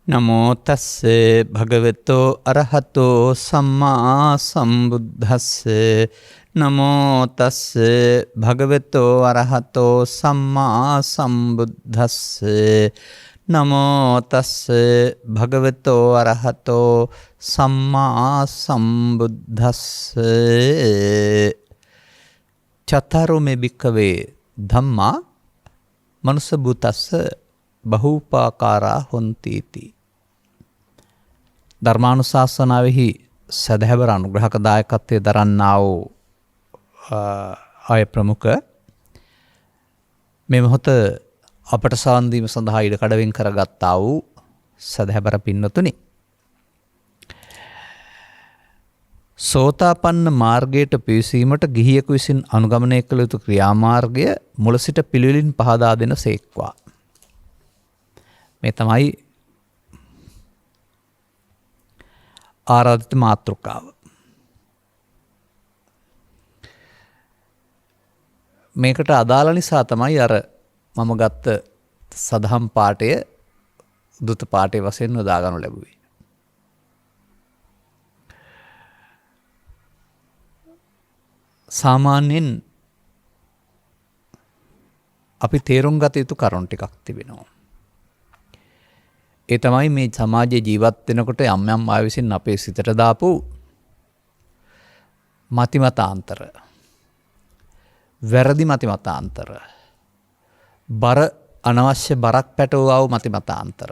නමෝ තස්සේ භගවතෝ අරහතෝ සම්මා සම්බුද්දස්සේ නමෝ තස්සේ භගවතෝ අරහතෝ සම්මා සම්බුද්දස්සේ නමෝ තස්සේ භගවතෝ අරහතෝ සම්මා සම්බුද්දස්සේ චතරෝ මේ භික්ඛවේ ධම්මා මනුස්ස භූතස්ස බහූපාකාරා හොන්තිති. ධර්මානුශාසනාවෙහි සදහැවර අනුග්‍රහක දායකත්වයේ දරන්නා වූ අය ප්‍රමුඛ මේ මොහොත අපට සාන්දීම සඳහා ඉඩ කඩවෙන් කරගත්තා වූ සදහැවර පින්නතුනි, සෝතාපන්න මාර්ගයට පිවිසීමට ගිහියෙකු විසින් අනුගමනය කළ යුතු ක්‍රියාමාර්ගය මුල සිට පිළිවෙලින් පහදා දෙන සේක්වා. මේ තමයි ආරාධිත මාතෘකාව. මේකට අදාළ නිසා තමයි අර මම ගත්ත සදහම් පාඨය දුත පාඨය වශයෙන් යොදාගනු ලැබුවේ. සාමාන්‍යයෙන් අපි තේරුම් ගත යුතු කරුණු ටිකක් තිබෙනවා. ඒ තමයි මේ සමාජයේ ජීවත් වෙනකොට යම් යම් අය විසින් අපේ සිතට දාපු මතිමතාන්තර, වැරදි මතිමතාන්තර, බර අනවශ්‍ය බරක් පැටවුවා වූ මතිමතාන්තර,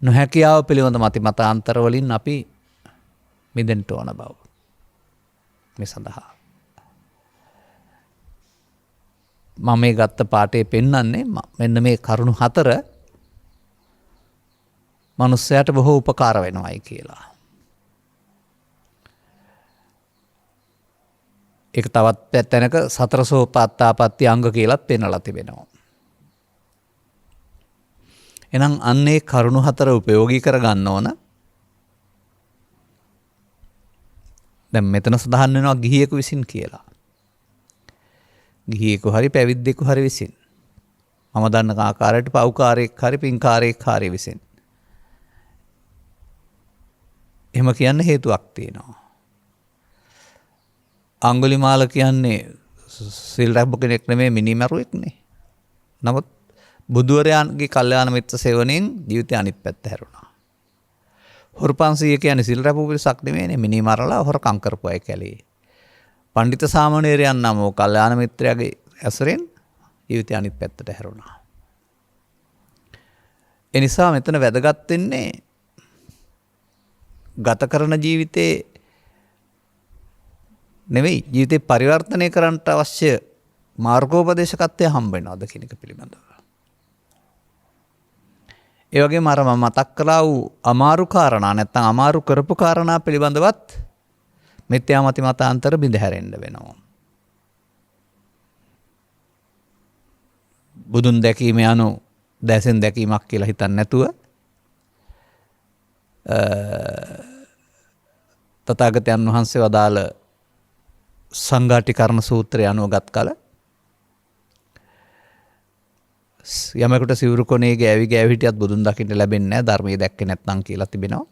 නොහැකියාව පිළිබඳ මතිමතාන්තර වලින් අපි මිදෙන්න ඕන බව මේ සඳහා මම මේ ගත්ත පාඩේ පෙන්වන්නේ මෙන්න මේ කරුණු 4 මනුස්සයාට බොහෝ උපකාර වෙනවයි කියලා. ඒක තවත් තැනක සතරසෝපත්තාපත්ති අංග කියලාත් පෙන්වලා තිබෙනවා. එහෙනම් අන්නේ කරුණු 4 උපයෝගී කරගන්න ඕන. දැන් මෙතන සඳහන් වෙනවා ගිහියෙකු විසින් කියලා. ගිහියෙකු හරි පැවිද්දෙකු හරි විසින්. මම දන්න ආකාරයට පව්කාරයෙක් හරි පින්කාරයෙක් හරි විසින්. එහෙම කියන්න හේතුවක් තියෙනවා. අඟුලිමාල කියන්නේ සිල් රැබ්බ කෙනෙක් නෙමෙයි මිනිමරුවෙක්නේ. නමුත් බුදුවරයන්ගේ කල්යාණ මිත්‍ර සේවනයෙන් ජීවිතය අනිත් පැත්ත හැරුණා. හොරපන්සිය කියන්නේ සිල් රැබ්බ පිරිසක් නෙමෙයිනේ, මිනිමරලා හොරකම් කරපු අය කැලේ. පඬිත සාමණේරයන් නම් කල්යාණ මිත්‍රයාගේ ඇසුරෙන් ජීවිතය අනිත් පැත්තට හැරුණා. ඒ නිසා මෙතන වැදගත් වෙන්නේ ගත කරන ජීවිතේ නෙවෙයි, ජීවිතේ පරිවර්තනය කරන්නට අවශ්‍ය මාර්ගෝපදේශකත්වය හම්බ වෙනවද කියන එක පිළිබඳව. ඒ වගේම අර මම මතක් කළා වූ අමාරු කාරණා නැත්නම් අමාරු කරපු කාරණා පිළිබඳවත් මිත්‍යා මතිමතාන්තර බිඳ හැරෙන්න වෙනවා. බුදුන් දැකීම යනු දැසෙන් දැකීමක් කියලා හිතන්නේ නැතුව තථාගතයන් වහන්සේ වදාළ සංඝාටිකරණ සූත්‍රය අනුවගත් කල යමෙකුට සිවුරු කොනේ ගෑවි හිටියත් බුදුන් දකින්න ලැබෙන්නේ නැහැ, ධර්මයේ දැක්කේ නැත්නම් කියලා තිබෙනවා.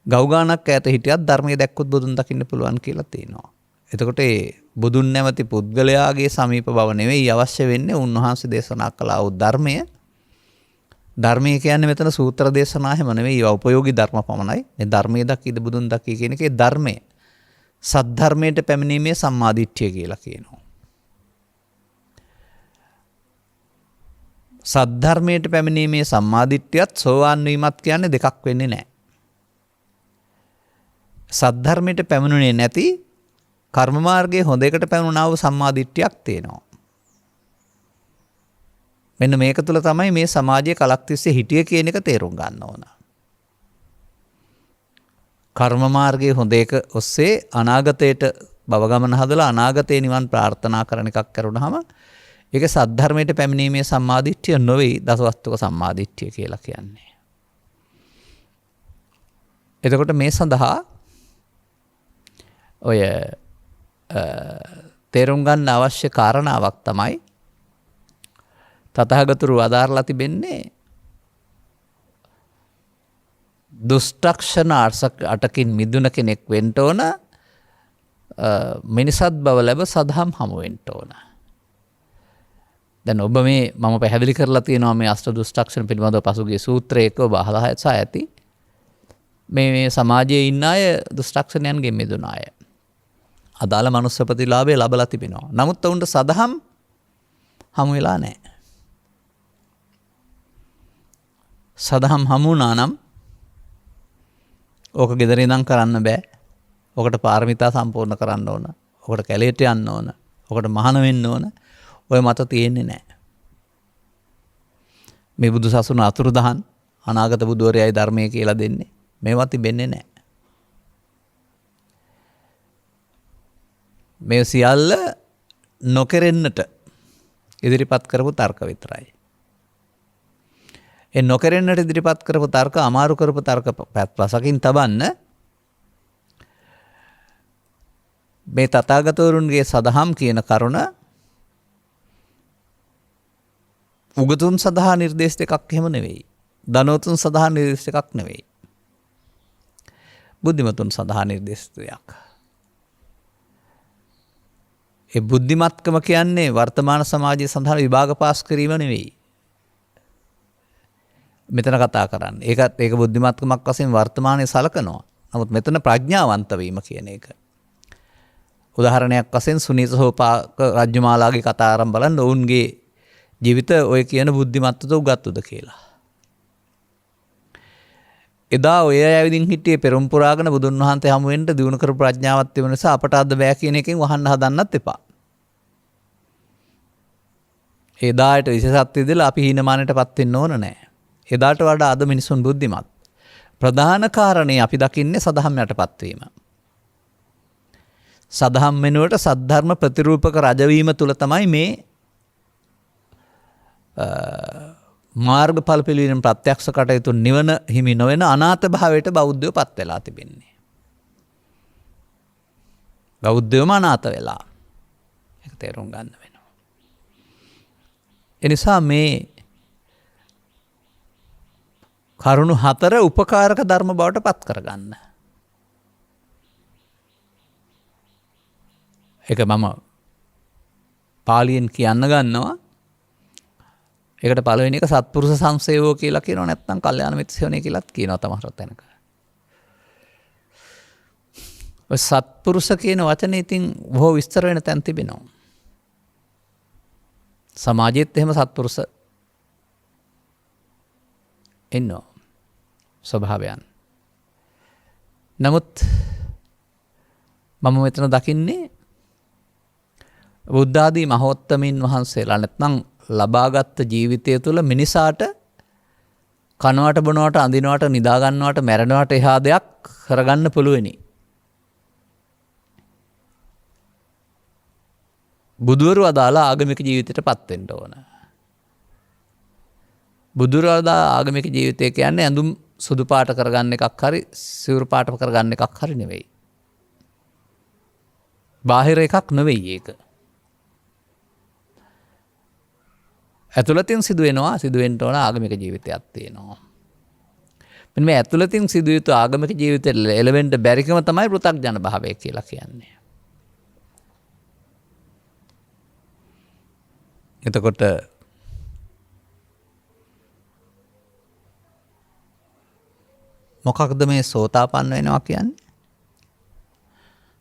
ගව්ගානක් ඈත හිටියත් ධර්මයේ දැක්කොත් බුදුන් දකින්න පුළුවන් කියලා තියෙනවා. එතකොට ඒ බුදුන් නැමැති පුද්ගලයාගේ සමීප බව නෙවෙයි අවශ්‍ය වෙන්නේ, උන්වහන්සේ දේශනා කළා වූ ධර්මය. ධර්මය කියන්නේ මෙතන සූත්‍ර දේශනා හැම නෙවෙයි, ඒවා උපයෝගී ධර්ම පමණයි. මේ ධර්මයේ දකීද බුදුන් දකී කියන එකේ ධර්මය සද්ධර්මයට පැමිණීමේ සම්මාදිට්ඨිය කියලා කියනවා. සද්ධර්මයට පැමිණීමේ සම්මාදිට්ඨියත් සෝවාන් වීමත් කියන්නේ දෙකක් වෙන්නේ නැහැ. සද්ධර්මයට පැමිණුනේ නැති කර්ම මාර්ගයේ හොඳ එකට පැමිණුණා වූ සම්මාදිට්ඨියක් තියෙනවා. මෙන්න මේක තුළ තමයි මේ සමාජයේ කලක් තිස්සේ හිටිය කියන එක තේරුම් ගන්න ඕන. කර්ම මාර්ගයේ හොඳ එක ඔස්සේ අනාගතයට භව ගමන හදලා අනාගතේ නිවන් ප්‍රාර්ථනා කරන එකක් කරුණාම ඒක සද්ධර්මයට පැමිණීමේ සම්මාදිට්ඨිය නොවේ, දසවස්තුක සම්මාදිට්ඨිය කියලා කියන්නේ. එතකොට මේ සඳහා ඔය තේරුම් ගන්න අවශ්‍ය කාරණාවක් තමයි තථාගතතුරු වදාරලා තිබෙන්නේ දුෂ්ටක්ෂණ අටකින් මිදුන කෙනෙක් වෙන්න ඕන. මිනිසත් බව ලැබ සදහම් හමු වෙන්න ඕන. දැන් ඔබ මේ මම පැහැදිලි කරලා තියෙනවා මේ අෂ්ට දුෂ්ටක්ෂණ පිළිබඳව පසුගිය සූත්‍රයක ඔබ අහලා ඇති. මේ සමාජයේ ඉන්න අය දුෂ්ටක්ෂණයන්ගෙන් මිදුණ අය. අදාළ මනුස්ස ප්‍රතිලාභය ලබලා තිබෙනවා. නමුත් ඔවුන්ට සදහම් හමු වෙලා නැහැ. සදහම් හමු වුණා නම් ඕක ගෙදර ඉඳන් කරන්න බෑ. ඕකට පාරමිතා සම්පූර්ණ කරන්න ඕන. ඕකට කැලේට යන්න ඕන. ඕකට මහාන වෙන්න ඕන. ඔය මත තියෙන්නේ නැහැ. මේ බුදු සසුන අතුරුදහන් අනාගත බුදුවරයයි ධර්මයේ කියලා දෙන්නේ. මේවා තිබෙන්නේ නැහැ. මේ සියල්ල නොකරෙන්නට ඉදිරිපත් කරපු තර්ක විතරයි. ඒ නොකරෙන්නට ඉදිරිපත් කරපු තර්ක අමාරු කරපු තර්ක පසකින් තබන්න මේ තථාගතවරුන්ගේ සදහම් කියන කරුණ උගතුන් සඳහා නිර්දේශ එකක් එහෙම නෙවෙයි. ධනවතුන් සඳහා නිර්දේශ එකක් නෙවෙයි. බුද්ධිමතුන් සඳහා නිර්දේශ දෙයක්. ඒ බුද්ධිමත්කම කියන්නේ වර්තමාන සමාජයේ සඳහා විභාග පාස් කිරීම නෙවෙයි. මෙතන කතා කරන්නේ. ඒක බුද්ධිමත්කමක් වශයෙන් වර්තමානයේ සලකනවා. නමුත් මෙතන ප්‍රඥාවන්ත වීම කියන එක. උදාහරණයක් වශයෙන් සුනීත සෝපාක රජ්‍යමාලාගේ කතා ආරම්භ බලන්න ඔවුන්ගේ ජීවිත ඔය කියන බුද්ධිමත්වද උගත්තුද කියලා. එදා ඔය ඇවිදින් හිටියේ පෙරම් පුරාගෙන බුදුන් වහන්සේ හමු වෙන්න දිනු කරපු ප්‍රඥාවක් තිබෙන නිසා අපට අද බෑ කියන එකෙන් වහන්න හදන්නත් එපා. එදාට විශේෂත්වය දෙලා අපි හීනමානයටපත් වෙන්න ඕන නෑ. එදාට වඩා අද මිනිසුන් බුද්ධිමත්. ප්‍රධාන කාරණේ අපි දකින්නේ සදහම් යටපත් වීම. සදහම් වෙනුවට සද්ධර්ම ප්‍රතිරූපක රජවීම තුල තමයි මේ මාර්ගඵල පිළිවෙලින් ප්‍රත්‍යක්ෂ කටයුතු නිවන හිමි නොවන අනාථ භාවයට බෞද්ධයෝ පත් වෙලා තිබෙන්නේ. බෞද්ධයෝම අනාථ වෙලා. ඒක තේරුම් ගන්න වෙනවා. එනිසා මේ කරුණු හතර උපකාරක ධර්ම බවට පත් කරගන්න. ඒක මම පාලියෙන් කියන්න ගන්නවා. ඒකට පළවෙනි එක සත්පුරුෂ සංසේවෝ කියලා කියනවා නැත්නම් කල්යාණ මිත්‍ර සේවනය කියලාත් කියනවා තමහර තැනක. ඔය සත්පුරුෂ කියන වචනේ ඉතින් බොහෝ විස්තර වෙන තැන් තිබෙනවා. සමාජයේත් එහෙම සත්පුරුෂ ඉන්නවා. ස්වභාවයන්. නමුත් මම මෙතන දකින්නේ බුද්ධ ආදී මහෝත්තමීන් වහන්සේලා නැත්නම් ලබාගත් ජීවිතය තුළ මිනිසාට කනවට බොනවට අඳිනවට නිදාගන්නවට මැරෙනවට එහා දෙයක් කරගන්න පුළුවනි. බුදුවරු අදාලා ආගමික ජීවිතයට පත් වෙන්න ඕන. බුදුවරු අදාලා ආගමික ජීවිතය කියන්නේ ඇඳුම් සුදු පාට කරගන්න එකක් හරි සිවුරු පාට කරගන්න එකක් හරි නෙවෙයි. බාහිර එකක් නෙවෙයි ඒක. ඇතුළතින් සිදුවෙන්න ඕන ආගමික ජීවිතයක් තියෙනවා. මෙන්න මේ ඇතුළතින් සිදුවිය යුතු ආගමික ජීවිතයට එළවෙන්න බැරිකම තමයි පෘථග්ජන භාවය කියලා කියන්නේ. එතකොට මොකක්ද මේ සෝතාපන්න වෙනවා කියන්නේ?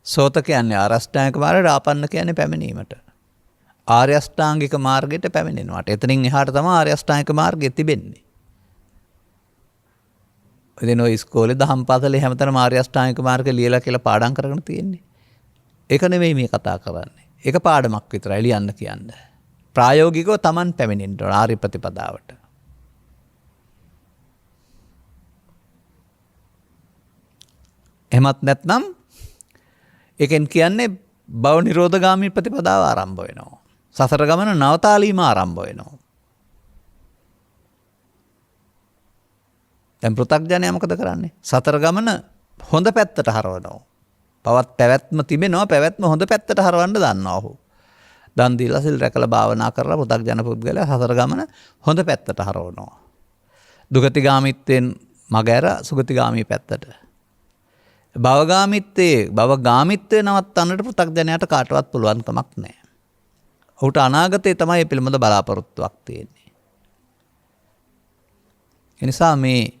සෝත කියන්නේ ආරෂ්ඨාංගික මාර්ගයට, ආපන්න කියන්නේ පැමිණීමට. ආර්ය අෂ්ටාංගික මාර්ගයට පැමිණෙනවාට. එතනින් එහාට තමයි ආර්ය අෂ්ටාංගික මාර්ගය තිබෙන්නේ. ඉතින් ඔය ඉස්කෝලේ දහම් පාසලේ හැමතැනම ආර්ය අෂ්ටාංගික මාර්ගය ලියලා කියලා පාඩම් කරගෙන තියෙන්නේ. ඒක නෙමෙයි මේ කතා කරන්නේ. ඒක පාඩමක් විතරයි ලියන්න කියන්නේ. ප්‍රායෝගිකව Taman පැමිණෙන්න ඕන ආර්ය ප්‍රතිපදාවට. එහෙමත් නැත්නම් ඒකෙන් කියන්නේ භව නිරෝධගාමී ප්‍රතිපදාව ආරම්භ වෙනවා. සසර ගමන නවතාලීම ආරම්භ වෙනවා. දැන් පෘථග්ජනයා මොකද කරන්නේ? සතර ගමන හොඳ පැත්තට හරවනවා. පැවැත්ම තිබෙනවා, පැවැත්ම හොඳ පැත්තට හරවන්න දන්නවා ඔහු. දන් දීලා සිල් රැකලා භාවනා කරලා පෘථග්ජන පුද්ගලයා සතර ගමන හොඳ පැත්තට හරවනවා. දුගතිගාමීත්වයෙන් මගහැර සුගතිගාමී පැත්තට. භවගාමිත්වයේ නවත්තන්නට පෘථග්ජනයාට කාටවත් පුළුවන් කමක් නැහැ. ඔහුට අනාගතේ තමයි මේ පිළිබඳ බලාපොරොත්තුවක් තියෙන්නේ. ඒ නිසා මේ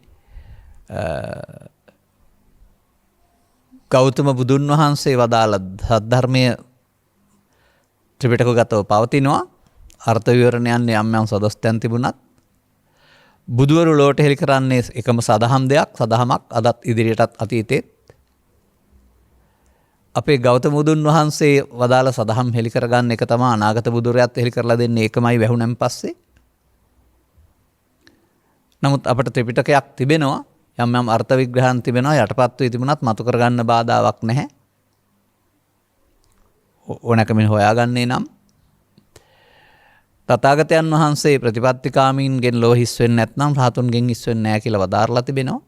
ගෞතම බුදුන් වහන්සේ වදාළ සද්ධර්මය ත්‍රිපිටකගතව පවතිනවා. අර්ථ විවරණයන් යම් සදස්තයන් තිබුණත් බුදුවරු ලෝට හෙළි කරන්නේ එකම සදහම් දෙයක්, සදහමක් අදත් ඉදිරියටත් අතීතෙත්. අපේ ගෞතම බුදුන් වහන්සේ වදාළ සදහම් හෙළි කරගන්න එක තමයි අනාගත බුදුරයත් හෙළි කරලා දෙන්නේ ඒකමයි වැහුණෙන් පස්සේ. නමුත් අපට ත්‍රිපිටකයක් තිබෙනවා, යම් අර්ථ විග්‍රහයන් තිබෙනවා, යටපත් වී තිබුණත් මතු කරගන්න බාධාවක් නැහැ. ඕනෑකමින් හොයාගන්නේ නම් තථාගතයන් වහන්සේ ප්‍රතිපත්තිකාමීන්ගෙන් ලෝ හිස් වෙන්නේ නැත්නම් රහතුන්ගෙන් හිස් වෙන්නේ නැහැ කියලා වදාරලා තිබෙනවා.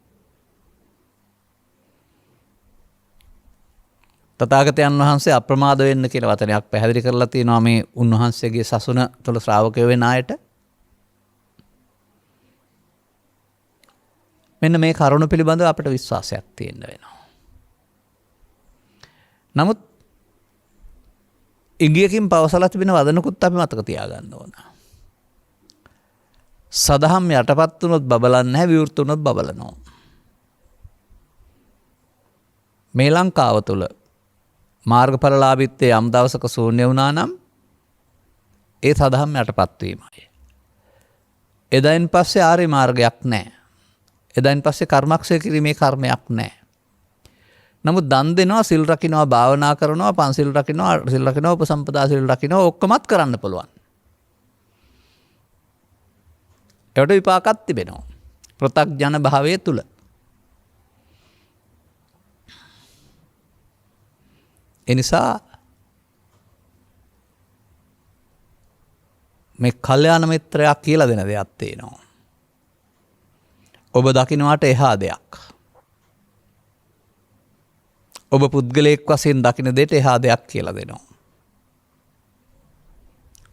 තථාගතයන් වහන්සේ අප්‍රමාද වෙන්න කියලා වචනයක් පැහැදිලි කරලා තියෙනවා මේ උන්වහන්සේගේ සසුන තුළ ශ්‍රාවකයෝ වෙන අයට. මෙන්න මේ කරුණ පිළිබඳව අපිට විශ්වාසයක් තියෙන්න වෙනවා. නමුත් ඉංගියකින් පවසලා තිබෙන වදනකුත් අපි මතක තියාගන්න ඕන. සදහම් යටපත් වුණොත් බබලන්නේ නැහැ, විවෘත වුණොත් බබලනවා. මේ ලංකාව තුළ මාර්ගඵලලාභීත්වයේ යම් දවසක ශූන්‍ය වුණා නම් ඒ සදහම් යටපත් වීමයි. එදායින් පස්සේ ආර්ය මාර්ගයක් නැහැ. එදායින් පස්සේ කර්මක්ෂය කිරීමේ කර්මයක් නැහැ. නමුත් දන් දෙනවා, සිල් රකින්නවා, භාවනා කරනවා, පන්සිල් රකින්නවා, සිල් රකින්නවා, උපසම්පදා සිල් රකින්නවා, ඔක්කොමත් කරන්න පුළුවන්. ඒකට විපාකත් තිබෙනවා. පෘථග්ජන භාවයේ තුල. එනිසා මේ කල්යාණ මිත්‍රයා කියලා දෙන දෙයක් තියෙනවා. ඔබ දකින්නට එහා දෙයක්. ඔබ පුද්ගලයෙක් වශයෙන් දකින දෙයට එහා දෙයක් කියලා දෙනවා.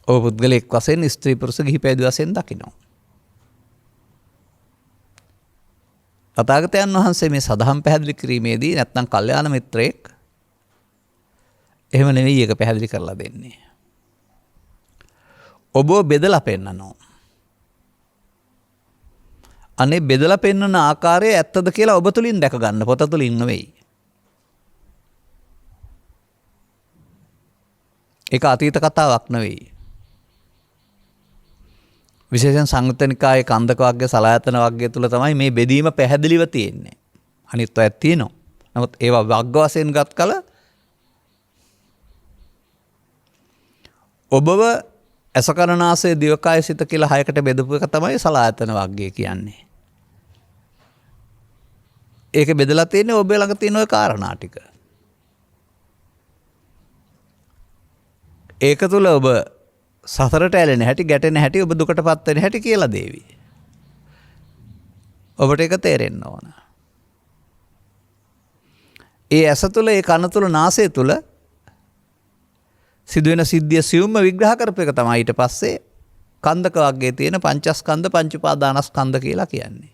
ඔබ පුද්ගලයෙක් වශයෙන් ස්ත්‍රී පුරුෂ ගිහි පැවිදි වශයෙන් දකිනවා. තථාගතයන් වහන්සේ මේ සදහම් පැහැදිලි කිරීමේදී නැත්නම් කල්යාණ මිත්‍රයෙක් එහෙම නෙවෙයි එක පැහැදිලි කරලා දෙන්නේ. ඔබ බෙදලා පෙන්නනවා. අනේ බෙදලා පෙන්වන ආකාරය ඇත්තද කියලා ඔබ තුලින් දැක ගන්න, පොත තුලින් නෙවෙයි. ඒක අතීත කතාවක් නෙවෙයි. විශේෂයෙන් සංයුත්ත නිකායේ කන්දක වර්ගයේ සලායතන වර්ගය තුල තමයි මේ බෙදීම පැහැදිලිව තියෙන්නේ. අනිත් අයත් තියෙනවා. නමුත් ඒවා වර්ග වශයෙන් ගත් කල ඔබව අසකරණාසය දිවකය සිත කියලා හයකට බෙදපු එක තමයි සලායතන වර්ගය කියන්නේ. ඒක බෙදලා තියෙන්නේ ඔබ ළඟ තියෙන ওই කාරණා ටික. ඒක තුල ඔබ සතරට ඇලෙන හැටි, ගැටෙන හැටි, ඔබ දුකටපත් වෙන හැටි කියලා දේවි. ඔබට ඒක තේරෙන්න ඕන. ඒ ඇස තුල, ඒ කන තුල, නාසය තුල සිදුවෙන සිද්ධිය සියුම්ම විග්‍රහ කරපු එක තමයි ඊට පස්සේ කන්දක වර්ගයේ තියෙන පංචස්කන්ධ, පංච උපාදානස්කන්ධ කියලා කියන්නේ.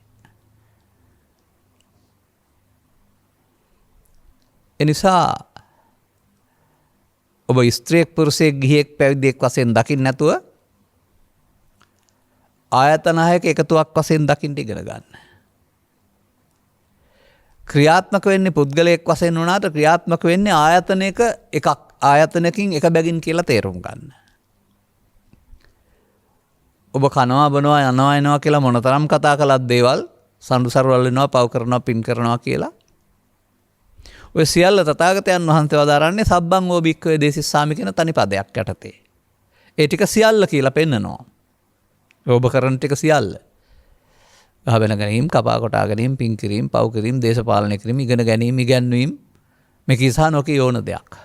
එනිසා ඔබ ස්ත්‍රියෙක්, පුරුෂයෙක්, ගිහියෙක්, පැවිදියෙක් වශයෙන් දකින්න නැතුව ආයතන හයක එකතුවක් වශයෙන් දකින්න ඉගෙන ගන්න. ක්‍රියාත්මක වෙන්නේ පුද්ගලයෙක් වශයෙන් වුණාට ක්‍රියාත්මක වෙන්නේ ආයතනයක එකක්, ආයතනකින් එක බැගින් කියලා තේරුම් ගන්න. ඔබ කනවා, බොනවා, යනවා, එනවා කියලා මොනතරම් කතා කළත් දේවල් සම්දුසරවල් වෙනවා, පව් කරනවා, පින් කරනවා කියලා ඔය සියල්ල තථාගතයන් වහන්සේ වදාරන්නේ සබ්බං ඕ භික්ඛවේ දේසිස්සාමි කියන තනි පදයක් යටතේ. ඒ ටික සියල්ල කියලා පෙන්නනවා. ඔබ කරන ටික සියල්ල. ගහබැන ගැනීම, කපා කොටා ගැනීම, පින් කිරීම, පව් කිරීම, දේශපාලනය කිරීම, ඉගෙන ගැනීම, ඉගැන්වීම, මේ කිසා නොකී ඕන දෙයක්.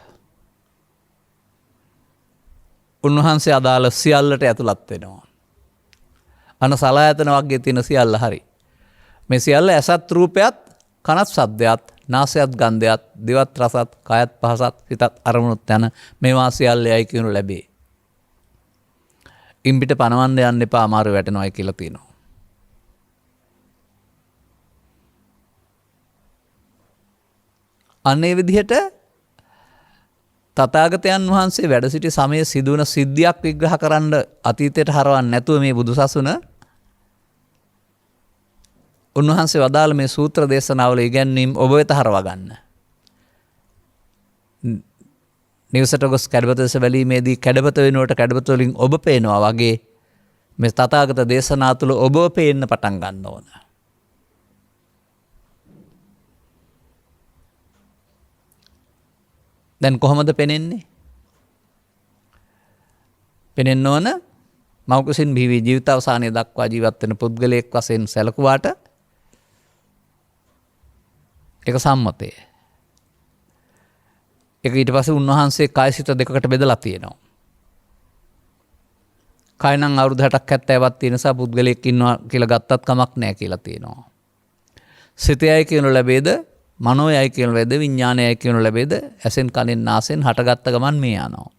උන්වහන්සේ අදාළ සියල්ලට ඇතුළත් වෙනවා. අන සලායතන වර්ගයේ තියෙන සියල්ල හරි. මේ සියල්ල ඇසත් රූපයත්, කනත් ශබ්දයත්, නාසයත් ගන්ධයත්, දිවත් රසත්, කයත් පහසත්, සිතත් අරමුණුත් යන මේවා සියල්ලයි කියනු ලැබේ. ඉම්බිට පනවන්න යන්න එපා, අමාරු වැටෙනවායි කියලා තියෙනවා. අන්න ඒ විදිහට තථාගතයන් වහන්සේ වැඩ සිටි සමයේ සිදුවන සිද්ධියක් විග්‍රහ කරන්න අතීතයට හරවන්නේ නැතුව මේ බුදුසසුන උන්වහන්සේ වදාළ මේ සූත්‍ර දේශනාවල ඉගැන්වීම් ඔබ වෙත හරවා ගන්න. නිවසට ගොස් කැඩපත දෙස බැලීමේදී කැඩපත වෙනුවට කැඩපත වලින් ඔබ පේනවා වගේ මේ තථාගත දේශනා තුළ ඔබව පේන්න පටන් ගන්න ඕන. දැන් කොහොමද පෙනෙන්නේ? පෙනෙන්න ඕන මෞකසින් බිහි ජීවිත අවසානයේ දක්වා ජීවත් වෙන පුද්ගලයෙක් වශයෙන් සැලකුවාට ඒක සම්මතය. ඒක ඊට පස්සේ උන්වහන්සේ කායසිත දෙකකට බෙදලා තියෙනවා. කය නම් අවුරුදු 60ක් 70ක් තියෙන නිසා පුද්ගලයෙක් ඉන්නවා කියලා ගත්තත් කමක් නැහැ කියලා තියෙනවා. සිතයයි කියනු ලැබේද, මනෝයයි කියනු ලැබේද, විඥානයයි කියනු ලැබේද, ඇසෙන් කනෙන් නාසෙන් හටගත්ත ගමන් මේ යනවා.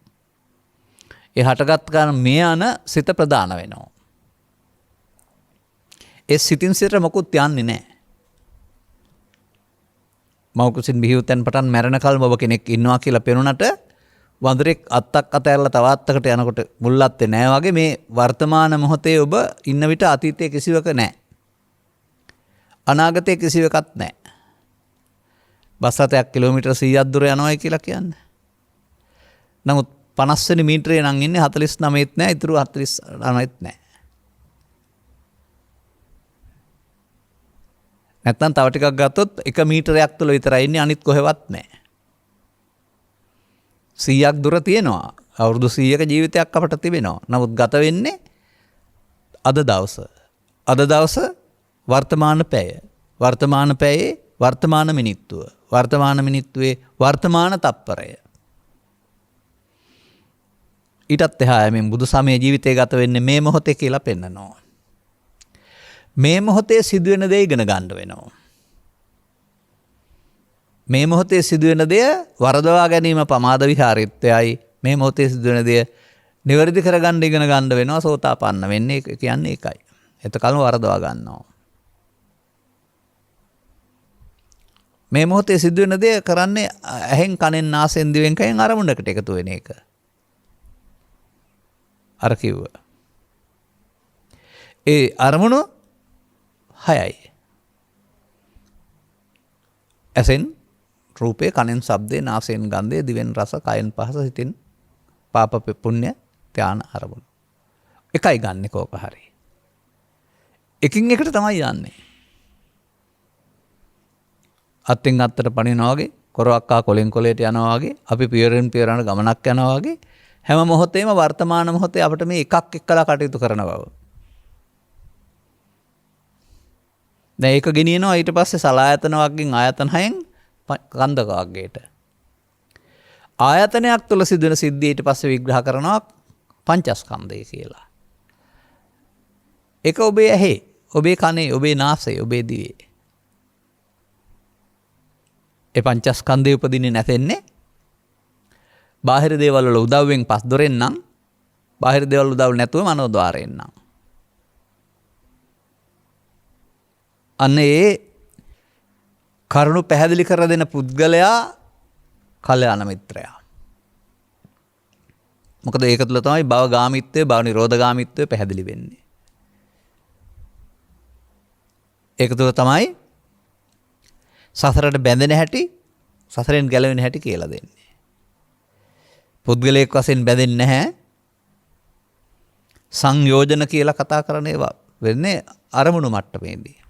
ඒ හටගත් ගමන් මේ යන සිත ප්‍රදාන වෙනවා. ඒ සිතින් සිතට මොකුත් යන්නේ නැහැ. මෞකසින් බිහිවතෙන් පටන් මැරෙනකල්ම ඔබ කෙනෙක් ඉන්නවා කියලා පෙනුනට වඳුරෙක් අත්තක් අතහැරලා තව අත්තකට යනකොට මුල්ලත්තේ නැහැ වගේ මේ වර්තමාන මොහොතේ ඔබ ඉන්න විට අතීතයේ කිසිවක නැහැ. අනාගතයේ කිසිවකත් නැහැ. බස් රථයක් කිලෝමීටර් 100ක් දුර යනවායි කියලා කියන්නේ. නමුත් 50 වෙනි මීටරේ නම් ඉන්නේ 49ත් නැහැ, ඉතුරු 49ත් නැහැ. නැත්නම් තව ටිකක් ගත්තොත් 1 මීටරයක් තුල විතරයි ඉන්නේ, අනිත් කොහෙවත් නැහැ. 100ක් දුර තියෙනවා. අවුරුදු 100ක ජීවිතයක් අපට තිබෙනවා. නමුත් ගත වෙන්නේ අද දවස. අද දවස වර්තමාන පැය. වර්තමාන පැයේ වර්තමාන මිනිත්තුව. වර්තමාන මිනිත්තුවේ වර්තමාන තප්පරය. ඊටත් එහා මේ බුදු සමයේ ජීවිතය ගත වෙන්නේ මේ මොහොතේ කියලා පෙන්නනවා. මේ මොහොතේ සිදුවෙන දේ ඉගෙන ගන්න වෙනවා. මේ මොහොතේ සිදුවෙන දේ වරදවා ගැනීම පමාද විහාරීත්වයයි. මේ මොහොතේ සිදුවෙන දේ නිවැරදි කරගන්න ඉගෙන ගන්න වෙනවා. සෝතාපන්න වෙන්නේ කියන්නේ ඒකයි. එතකල්ම වරදවා ගන්නවා. මේ මොහොතේ සිදුවෙන දේ කරන්නේ ඇහෙන් කනෙන් නාසයෙන් දිවෙන් කයෙන් අරමුණකට එකතු වෙන එක. අර කිව්ව. ඒ අරමුණු 6යි. ඇසෙන් රූපේ, කනෙන් ශබ්දේ, නාසයෙන් ගන්ධය, දිවෙන් රස, කයෙන් පහස, සිතින් පාප පුණ්‍ය ධාන අරමුණු. එකයි ගන්නෙ කෝක හරි. එකින් එකට තමයි යන්නේ. අත්ෙන් අත්තට පනිනවා වගේ, කොරවක්කා කොලෙන් කොලේට යනවා වගේ, අපි පියවරෙන් පියවරට ගමනක් යනවා වගේ හැම මොහොතේම වර්තමාන මොහොතේ අපිට මේ එකක් එක්කලා කටයුතු කරන බව. දැන් ඒක ගෙනියනවා ඊට පස්සේ සලායතන වර්ගයෙන් ආයතන 6න් කන්දක වර්ගයට. ආයතනයක් තුළ සිදුවෙන සිද්ධිය ඊට පස්සේ විග්‍රහ කරනවා පංචස්කන්ධය කියලා. ඒක ඔබේ ඇහි, ඔබේ කනේ, ඔබේ නාසයේ, ඔබේ දිවේ. ඒ පංචස්කන්ධය උපදින්නේ නැතෙන්නේ බාහිර දේවල් වල උදව්වෙන් පස් දොරෙන් නම්, බාහිර දේවල් උදව් නැතුව මනෝද්වාරයෙන් නම්. අන්න ඒ කරුණු පැහැදිලි කර දෙන පුද්ගලයා කල්‍යාණ මිත්‍රයා. මොකද ඒක තුළ තමයි භව ගාමිත්වය, භව නිරෝධ ගාමිත්වය පැහැදිලි වෙන්නේ. ඒක තුළ තමයි සසරට බැඳෙන හැටි, සසරෙන් ගැලවෙන හැටි කියලා දෙන්නේ. පුද්ගලයෙක් වශයෙන් බැඳෙන්නේ නැහැ. සංයෝජන කියලා කතා කරන ඒවා වෙන්නේ අරමුණු මට්ටමේදී.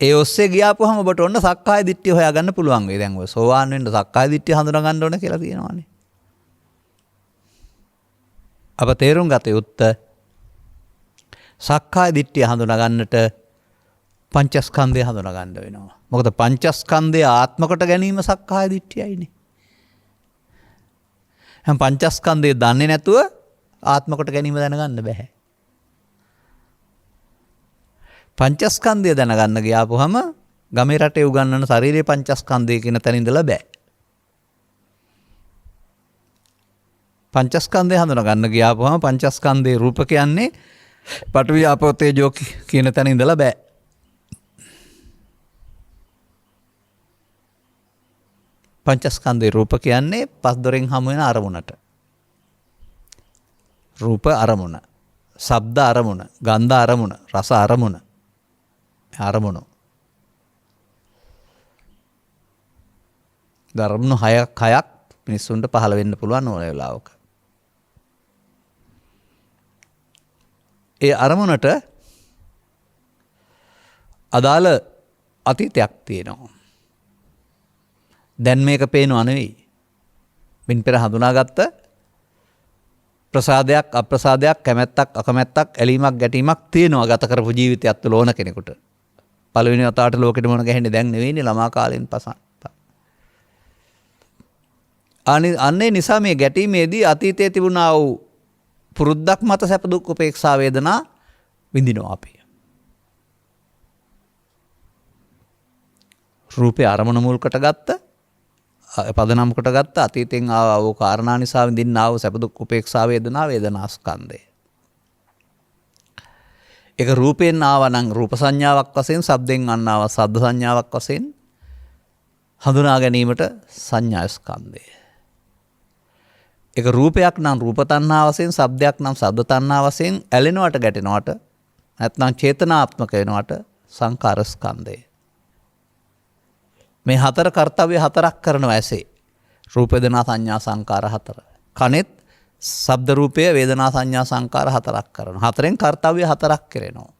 ඒ ඔස්සේ ගියාපුවම ඔබට ඔන්න සක්කාය දිට්ඨිය හොයාගන්න පුළුවන් වෙයි. දැන් ඔය සෝවාන් වෙන්න සක්කාය දිට්ඨිය හඳුනා ගන්න ඕන කියලා තියෙනවානේ. අප තේරුම් ගත යුත්තේ සක්කාය දිට්ඨිය හඳුනා ගන්නට පංචස්කන්ධය හඳුනා ගන්න වෙනවා. මොකද පංචස්කන්ධය ආත්ම කොට ගැනීම සක්කාය දිට්ඨියයිනේ. හැම පංචස්කන්ධය දන්නේ නැතුව ආත්ම කොට ගැනීම දැනගන්න බෑ. පංචස්කන්ධය දැනගන්න ගියාපුවම ගමේ රටේ උගන්වන ශරීරයේ පංචස්කන්ධය කියන තැන ඉඳලා බෑ. පංචස්කන්ධය හඳුනා ගන්න ගියාපුවම පංචස්කන්ධයේ රූප කියන්නේ පඨවි ආපෝ තේජෝ කියන තැන ඉඳලා බෑ. පංචස්කන්ධේ රූප කියන්නේ පස් දොරෙන් හමු වෙන අරමුණට. රූප අරමුණ, ශබ්ද අරමුණ, ගන්ධ අරමුණ, රස අරමුණ. අරමුණ. ධර්මණු හයක් මිනිස්සුන්ට පහළ වෙන්න පුළුවන් ඕන වෙලාවක. ඒ අරමුණට අදාළ අතීතයක් තියෙනවා. දැන් මේක පේනව නෙවෙයි. මින් පෙර හඳුනාගත්ත ප්‍රසාදයක් අප්‍රසාදයක් කැමැත්තක් අකමැත්තක් ඇලීමක් ගැටීමක් තියෙනවා ගත කරපු ජීවිතයත් තුළ ඕන කෙනෙකුට. පළවෙනි වතාවට ලෝකෙට මොන ගැහෙන්නේ දැන් නෙවෙයිනේ ළමා කාලෙන් පසන්. අන්නේ නිසා මේ ගැටීමේදී අතීතයේ තිබුණා වූ පුරුද්දක් මත සැප දුක් උපේක්ෂා වේදනා විඳිනවා අපි. රූපේ අරමුණ මුල් කොට ගත්ත පදනම් කොට ගත්ත අතීතෙන් ආව වූ කාරණා නිසා විඳින්නා වූ සැප දුක් උපේක්ෂා වේදනා වේදනාස්කන්ධය. ඒක රූපයෙන් ආව නම් රූප සංඥාවක් වශයෙන්, ශබ්දෙන් අන්නාව ශබ්ද සංඥාවක් වශයෙන් හඳුනා ගැනීමට සංඥා ස්කන්ධය. ඒක රූපයක් නම් රූප තණ්හා වශයෙන්, ශබ්දයක් නම් ශබ්ද තණ්හා වශයෙන් ඇලෙනවට ගැටෙනවට නැත්නම් චේතනාත්මක වෙනවට සංකාර ස්කන්ධය. මේ හතර කර්තව්‍ය හතරක් කරනවා ඇසේ. රූප වේදනා සංඥා සංකාර හතර. කනෙත් ශබ්ද රූපය වේදනා සංඥා සංකාර හතරක් කරනවා. හතරෙන් කර්තව්‍ය හතරක් කරනවා.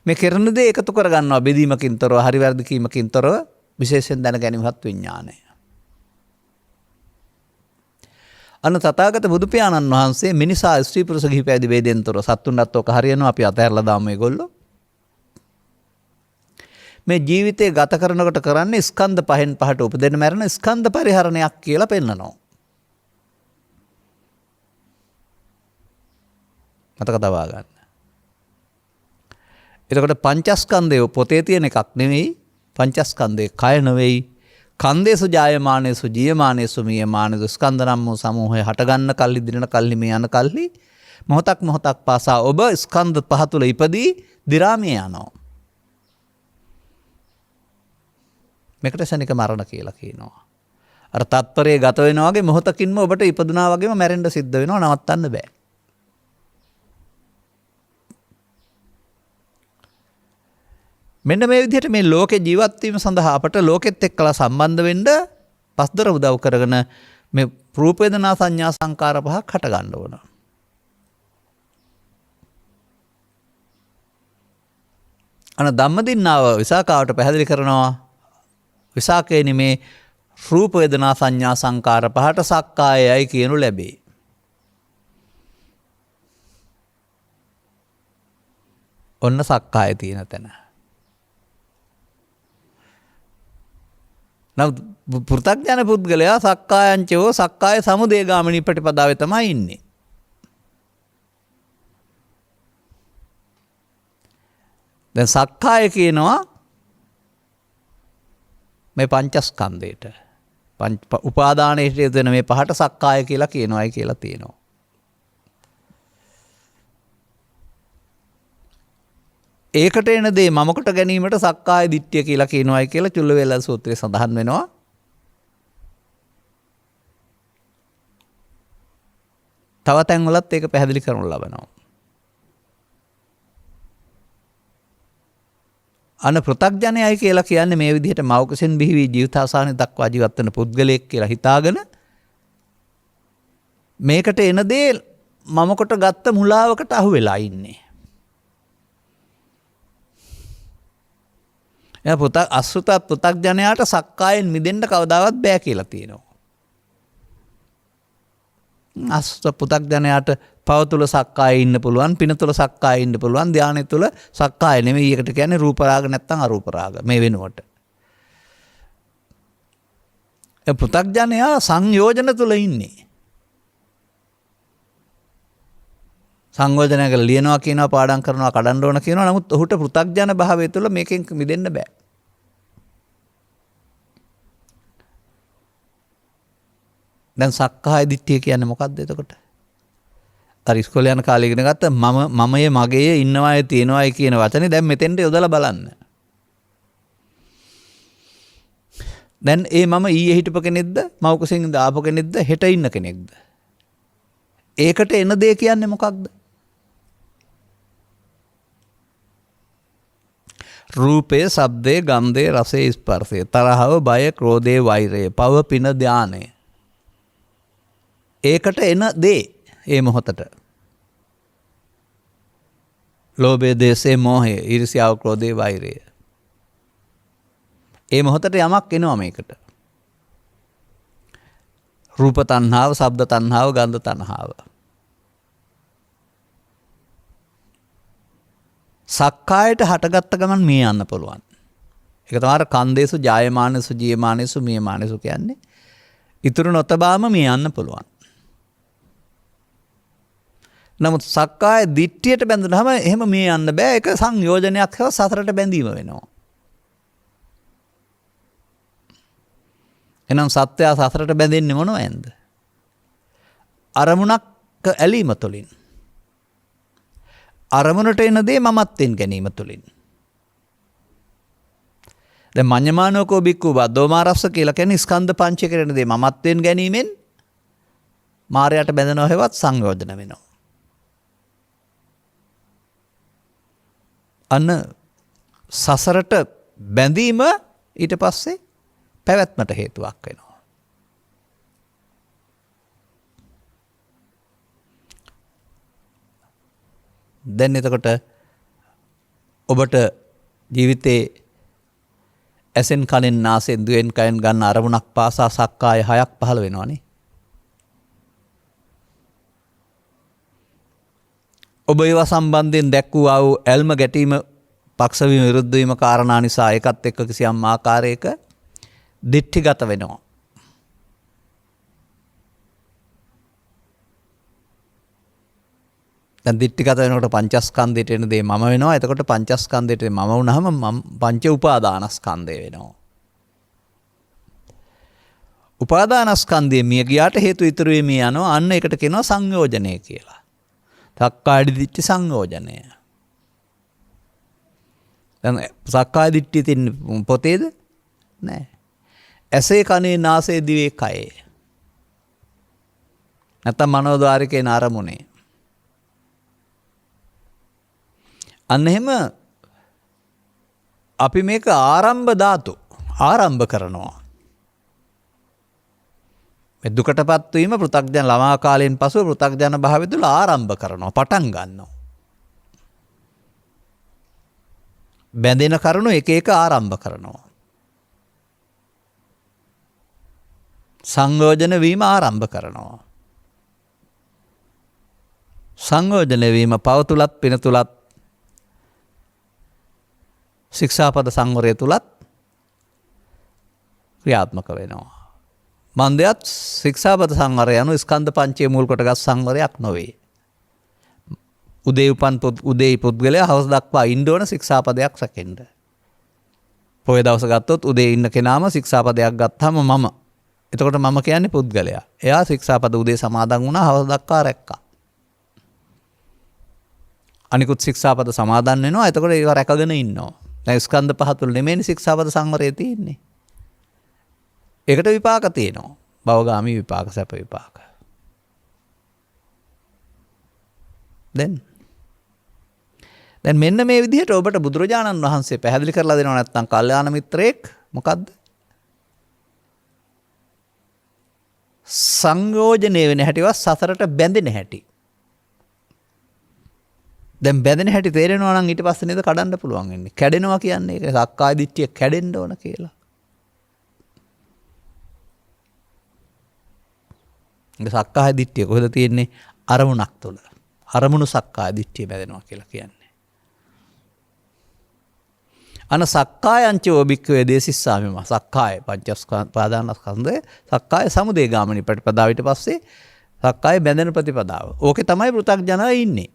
මේ කරන දේ එකතු කරගන්නවා බෙදීමකින් තොරව, හරි වැරදි කීමකින් තොරව, විශේෂයෙන් දැන ගැනීමත් විඥානය. අන්න තථාගත බුදු පියාණන් වහන්සේ මිනිසා ස්ත්‍රී පුරුෂ ගිහි පැවිදි වේදෙන් තොර සත්තුන්වත් ඔක හරියනවා අපි අතහැරලා දාමු මේගොල්ලෝ. මේ ජීවිතය ගත කරනකොට කරන්නේ ස්කන්ධ පහෙන් පහට උපදින මරණ ස්කන්ධ පරිහරණයක් කියලා පෙන්නනවා. මතක තබා ගන්න. එතකොට පංචස්කන්ධය පොතේ තියෙන එකක් නෙවෙයි. පංචස්කන්ධය කය නෙවෙයි. කන්දේසු ජායමානේසු ජීයමානේසු මීයමානේසු ස්කන්ධ නම් වූ සමූහය හටගන්න කල්ලි දිනන කල්ලි මේ යන කල්ලි මොහොතක් පාසා ඔබ ස්කන්ධ පහ තුල ඉපදී දිරාමේ යනවා. මේකට ශනික මරණ කියලා කියනවා. අර තත්පරයේ ගත වෙනා වගේ මොහොතකින්ම ඔබට ඉපදුනා වගේම මැරෙන්න සිද්ධ වෙනවා, නවත්තන්න බෑ. මෙන්න මේ විදිහට මේ ලෝකේ ජීවත් වීම සඳහා අපට ලෝකෙත් එක්කලා සම්බන්ධ වෙන්න පස්දර උදව් කරගෙන මේ රූප වේදනා සංඥා සංකාර පහක් හට ගන්න ඕන. අන ධම්මදින්නාව විසාකාවට පැහැදිලි කරනවා. විසාකේනි මේ රූප වේදනා සංඥා සංකාර පහට සක්කායයි කියනු ලැබේ. ඔන්න සක්කාය තියෙන තැන. නමුත් පෘථග්ජන පුද්ගලයා සක්කායංචෝ සක්කාය සමුදය ගාමිනී ප්‍රතිපදාවේ තමයි ඉන්නේ. දැන් සක්කාය කියනවා මේ පංචස්කන්ධයට උපාදානයේ දෙන මේ පහට සක්කාය කියලා කියනවායි කියලා තියෙනවා. ඒකට එන දේ මමකට ගැනීමට සක්කාය දිට්ඨිය කියලා කියනවායි කියලා චුල්ලවේල සූත්‍රයේ සඳහන් වෙනවා. තව තැන්වලත් ඒක පැහැදිලි කරනු ලබනවා. අන පෘථග්ජනයයි කියලා කියන්නේ මේ විදිහට මෞකසෙන් බිහි වී ජීවිතාසානය දක්වා ජීවත් වෙන පුද්ගලයෙක් කියලා හිතාගෙන මේකට එන දේ මමකට ගත්ත මුලාවකට අහු වෙලා ඉන්නේ. එයා අසෘතත් පෘථග්ජනයාට සක්කායෙන් මිදෙන්න කවදාවත් බෑ කියලා තියෙනවා. අසෘත පෘථග්ජනයාට පව තුල සක්කාය ඉන්න පුළුවන්, පින තුල සක්කාය ඉන්න පුළුවන්, ධානය තුල සක්කාය නෙමෙයි. ඒකට කියන්නේ රූප රාග නැත්තම් අරූප රාග මේ වෙනුවට. ඒ පෘථග්ජනයා සංයෝජන තුල ඉන්නේ. සංයෝජනයක ලියනවා කියනවා, පාඩම් කරනවා, කඩන්න ඕන කියනවා. නමුත් ඔහුට පෘථග්ජන භාවය තුළ මේකෙන් මිදෙන්න බෑ. දැන් සක්කාය දිට්ඨිය කියන්නේ මොකක්ද එතකොට? අර ඉස්කෝලේ යන කාලේ ඉගෙන ගත්ත මමයේ මගේ ඉන්නවායේ තියෙනවායේ කියන වචනේ දැන් මෙතෙන්ට යොදලා බලන්න. දැන් ඒ මම ඊයේ හිටපු කෙනෙක්ද මව කුසෙන් දාපු කෙනෙක්ද හෙට ඉන්න කෙනෙක්ද? ඒකට එන දේ කියන්නේ මොකක්ද? රූපය, ශබ්දය, ගන්ධය, රසය, ස්පර්ශය, තරහව, බය, ක්‍රෝධය, වෛරය, පව, පින, ධානය. ඒකට එන දේ ඒ මොහොතට. ලෝභය, දේශය, මෝහය, ඊර්ෂ්‍යාව, ක්‍රෝධය, වෛරය. ඒ මොහොතට යමක් එනවා මේකට. රූප තණ්හාව, ශබ්ද තණ්හාව, ගන්ධ තණ්හාව. සක්කායට හටගත්ත ගමන් මේ යන්න පුළුවන්. ඒක තමයි කන්දේසු ජායමානසු ජීයමානසු මියමානසු කියන්නේ. ඉතුරු නොතබාම මේ යන්න පුළුවන්. නමුත් සක්කාය දිට්ඨියට බැඳුනහම එහෙම මේ යන්න බෑ. ඒක සංයෝජනයක් හේව සතරට බැඳීම වෙනවා. එහෙනම් සත්‍යය සතරට බැඳෙන්නේ මොනවෙන්ද? අරමුණක් ඇලීම තුළින්. අරමුණට එන දේ මමත්වෙන් ගැනීම තුළින්. දැන් මඤ්ඤමානෝකෝ බික්ඛු බද්දෝමාරස්ස කියලා කියන්නේ ස්කන්ධ පංචය කරන දේ මමත්වෙන් ගැනීමෙන් මායයට බැඳෙනව හේවත් සංයෝජන වෙනවා. අන්න සසරට බැඳීම ඊට පස්සේ පැවැත්මට හේතුවක් වෙනවා. දැන් එතකොට ඔබට ජීවිතේ ඇසෙන් කනෙන් නාසයෙන් දිවෙන් කයෙන් ගන්න අරමුණක් පාසා සක්කාය 6ක් පහළ වෙනවනේ. ඔබ ඒවා සම්බන්ධයෙන් දැක්වූ ආ වූ ඇල්ම ගැටීම පක්ෂ වීම විරුද්ධ වීම කාරණා නිසා ඒකත් එක්ක කිසියම් ආකාරයක දිට්ඨිගත වෙනවා. දැන් දිට්ඨිගත වෙනකොට පංචස්කන්ධයට එන දේ මම වෙනවා. එතකොට පංචස්කන්ධයට මම වුණාම පංච උපාදානස්කන්ධය වෙනවා. උපාදානස්කන්ධයේ මිය ගියාට හේතු ඉතුරු වෙමි යනවා. අන්න ඒකට කියනවා සංයෝජනය කියලා. සක්කාය දිට්ඨි සංයෝජනය. දැන් සක්කාය දිට්ඨිය තියෙන පොතේද? නැහැ. ඇසේ කනේ නාසයේ දිවේ කයේ. නැත්නම් මනෝද්වාරිකේ නාරමුණේ. අන්න එහෙම අපි මේක ආරම්භ ධාතු ආරම්භ කරනවා. මේ දුකටපත් වීම පෘථග්ජන ළමා කාලයෙන් පසුව පෘථග්ජන භාවය තුළ ආරම්භ කරනවා, පටන් ගන්නවා. බැඳෙන කරුණු එක එක ආරම්භ කරනවා. සංයෝජන වීම ආරම්භ කරනවා. සංයෝජන වීම පව තුලත් පින තුලත් ශික්ෂාපද සංවරය තුලත් ක්‍රියාත්මක වෙනවා. මන්දයත් ශික්ෂාපද සංවරය යනු ස්කන්ධ පංචය මුල් කොටගත් සංවරයක් නොවේ. උදේ පුද්ගලයා හවස දක්වා ඉන්න ඕන ශික්ෂාපදයක් සැකෙන්න. පොය දවස ගත්තොත් උදේ ඉන්න කෙනාම ශික්ෂාපදයක් ගත්තාම මම. එතකොට මම කියන්නේ පුද්ගලයා. එයා ශික්ෂාපද උදේ සමාදන් වුණා, හවස දක්වා රැක්කා. අනිකුත් ශික්ෂාපද සමාදන් වෙනවා. එතකොට ඒක රැකගෙන ඉන්නවා. දැන් ස්කන්ධ පහ තුල නෙමෙයි ශික්ෂාපද සංවරය තියෙන්නේ. ඒකට විපාක තියෙනවා. භවගාමී විපාක, සැප විපාක. දැන් මෙන්න මේ විදිහට ඔබට බුදුරජාණන් වහන්සේ පැහැදිලි කරලා දෙනවා. නැත්නම් කල්යාණ මිත්‍රයෙක් මොකද්ද? සංයෝජනය වෙන හැටිවත් සසරට බැඳෙන හැටි. දැන් බැඳෙන හැටි තේරෙනවා නම් ඊට පස්සේ නේද කඩන්න පුළුවන් වෙන්නේ. කැඩෙනවා කියන්නේ ඒක සක්කාය දිට්ඨිය කැඩෙන්න ඕන කියලා. ඒක සක්කාය දිට්ඨිය කොහෙද තියෙන්නේ? අරමුණක් තුළ. අරමුණු සක්කාය දිට්ඨිය බැඳෙනවා කියලා කියන්නේ. අන සක්කායංච ඔබික්කවේ දේසිස්සාමිම සක්කාය පංචස්පාදානස්කන්ධය සක්කාය සමුදය ගාමිනී ප්‍රතිපදාව. ඊට පස්සේ සක්කාය බැඳෙන ප්‍රතිපදාව. ඕකේ තමයි පෘථග්ජනය ඉන්නේ.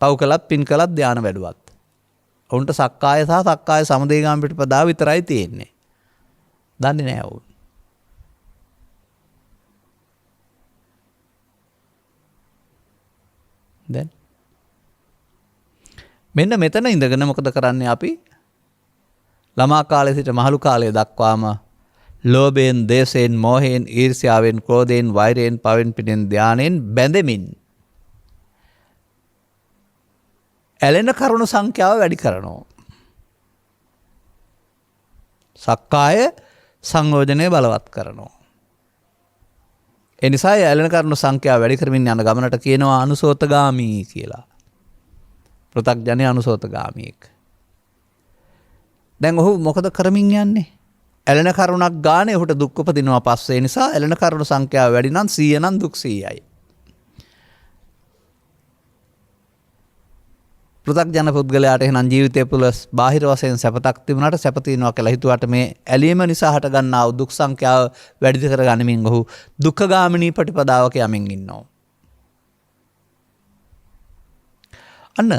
පව් කළත් පින් කළත් ධානය වැඩුවත්. ඔවුන්ට සක්කාය සහ සක්කාය සමුදය ගාමිනී ප්‍රතිපදාව විතරයි තියෙන්නේ. දන්නේ නැහැ ඔවුන්. දැන් මෙන්න මෙතන ඉඳගෙන මොකද කරන්නේ අපි? ළමා කාලේ සිට මහලු කාලය දක්වාම ලෝභයෙන්, දේශයෙන්, මෝහයෙන්, ඊර්ෂ්‍යාවෙන්, ක්‍රෝධයෙන්, වෛරයෙන්, පවෙන්, පිටෙන්, ධානයෙන් බැඳෙමින් ඇලෙන කරුණු සංඛ්‍යාව වැඩි කරනවා. සක්කාය සංයෝජනය බලවත් කරනවා. එනිසා ඇලෙන කරුණු සංඛ්‍යාව වැඩි කරමින් යන ගමනට කියනවා අනුසෝතගාමී කියලා. පෘථග්ජනය අනුසෝතගාමීෙක්. දැන් ඔහු මොකද කරමින් යන්නේ? ඇලෙන කරුණක් ගානේ ඔහුට දුක් උපදිනවා පස්සේ. නිසා ඇලෙන කරුණු සංඛ්‍යාව වැඩි නම් 100 නම් දුක් 100යි. පෘථග්ජන පුද්ගලයාට එහෙනම් ජීවිතය තුළ බාහිර වශයෙන් සැපතක් තිබුණාට සැප තියෙනවා කියලා හිතුවට මේ ඇලීම නිසා හට ගන්නා වූ දුක් සංඛ්‍යාව වැඩි කර ගනිමින් ඔහු දුක්ඛගාමිනී ප්‍රතිපදාවක යමින් ඉන්නවා. අන්න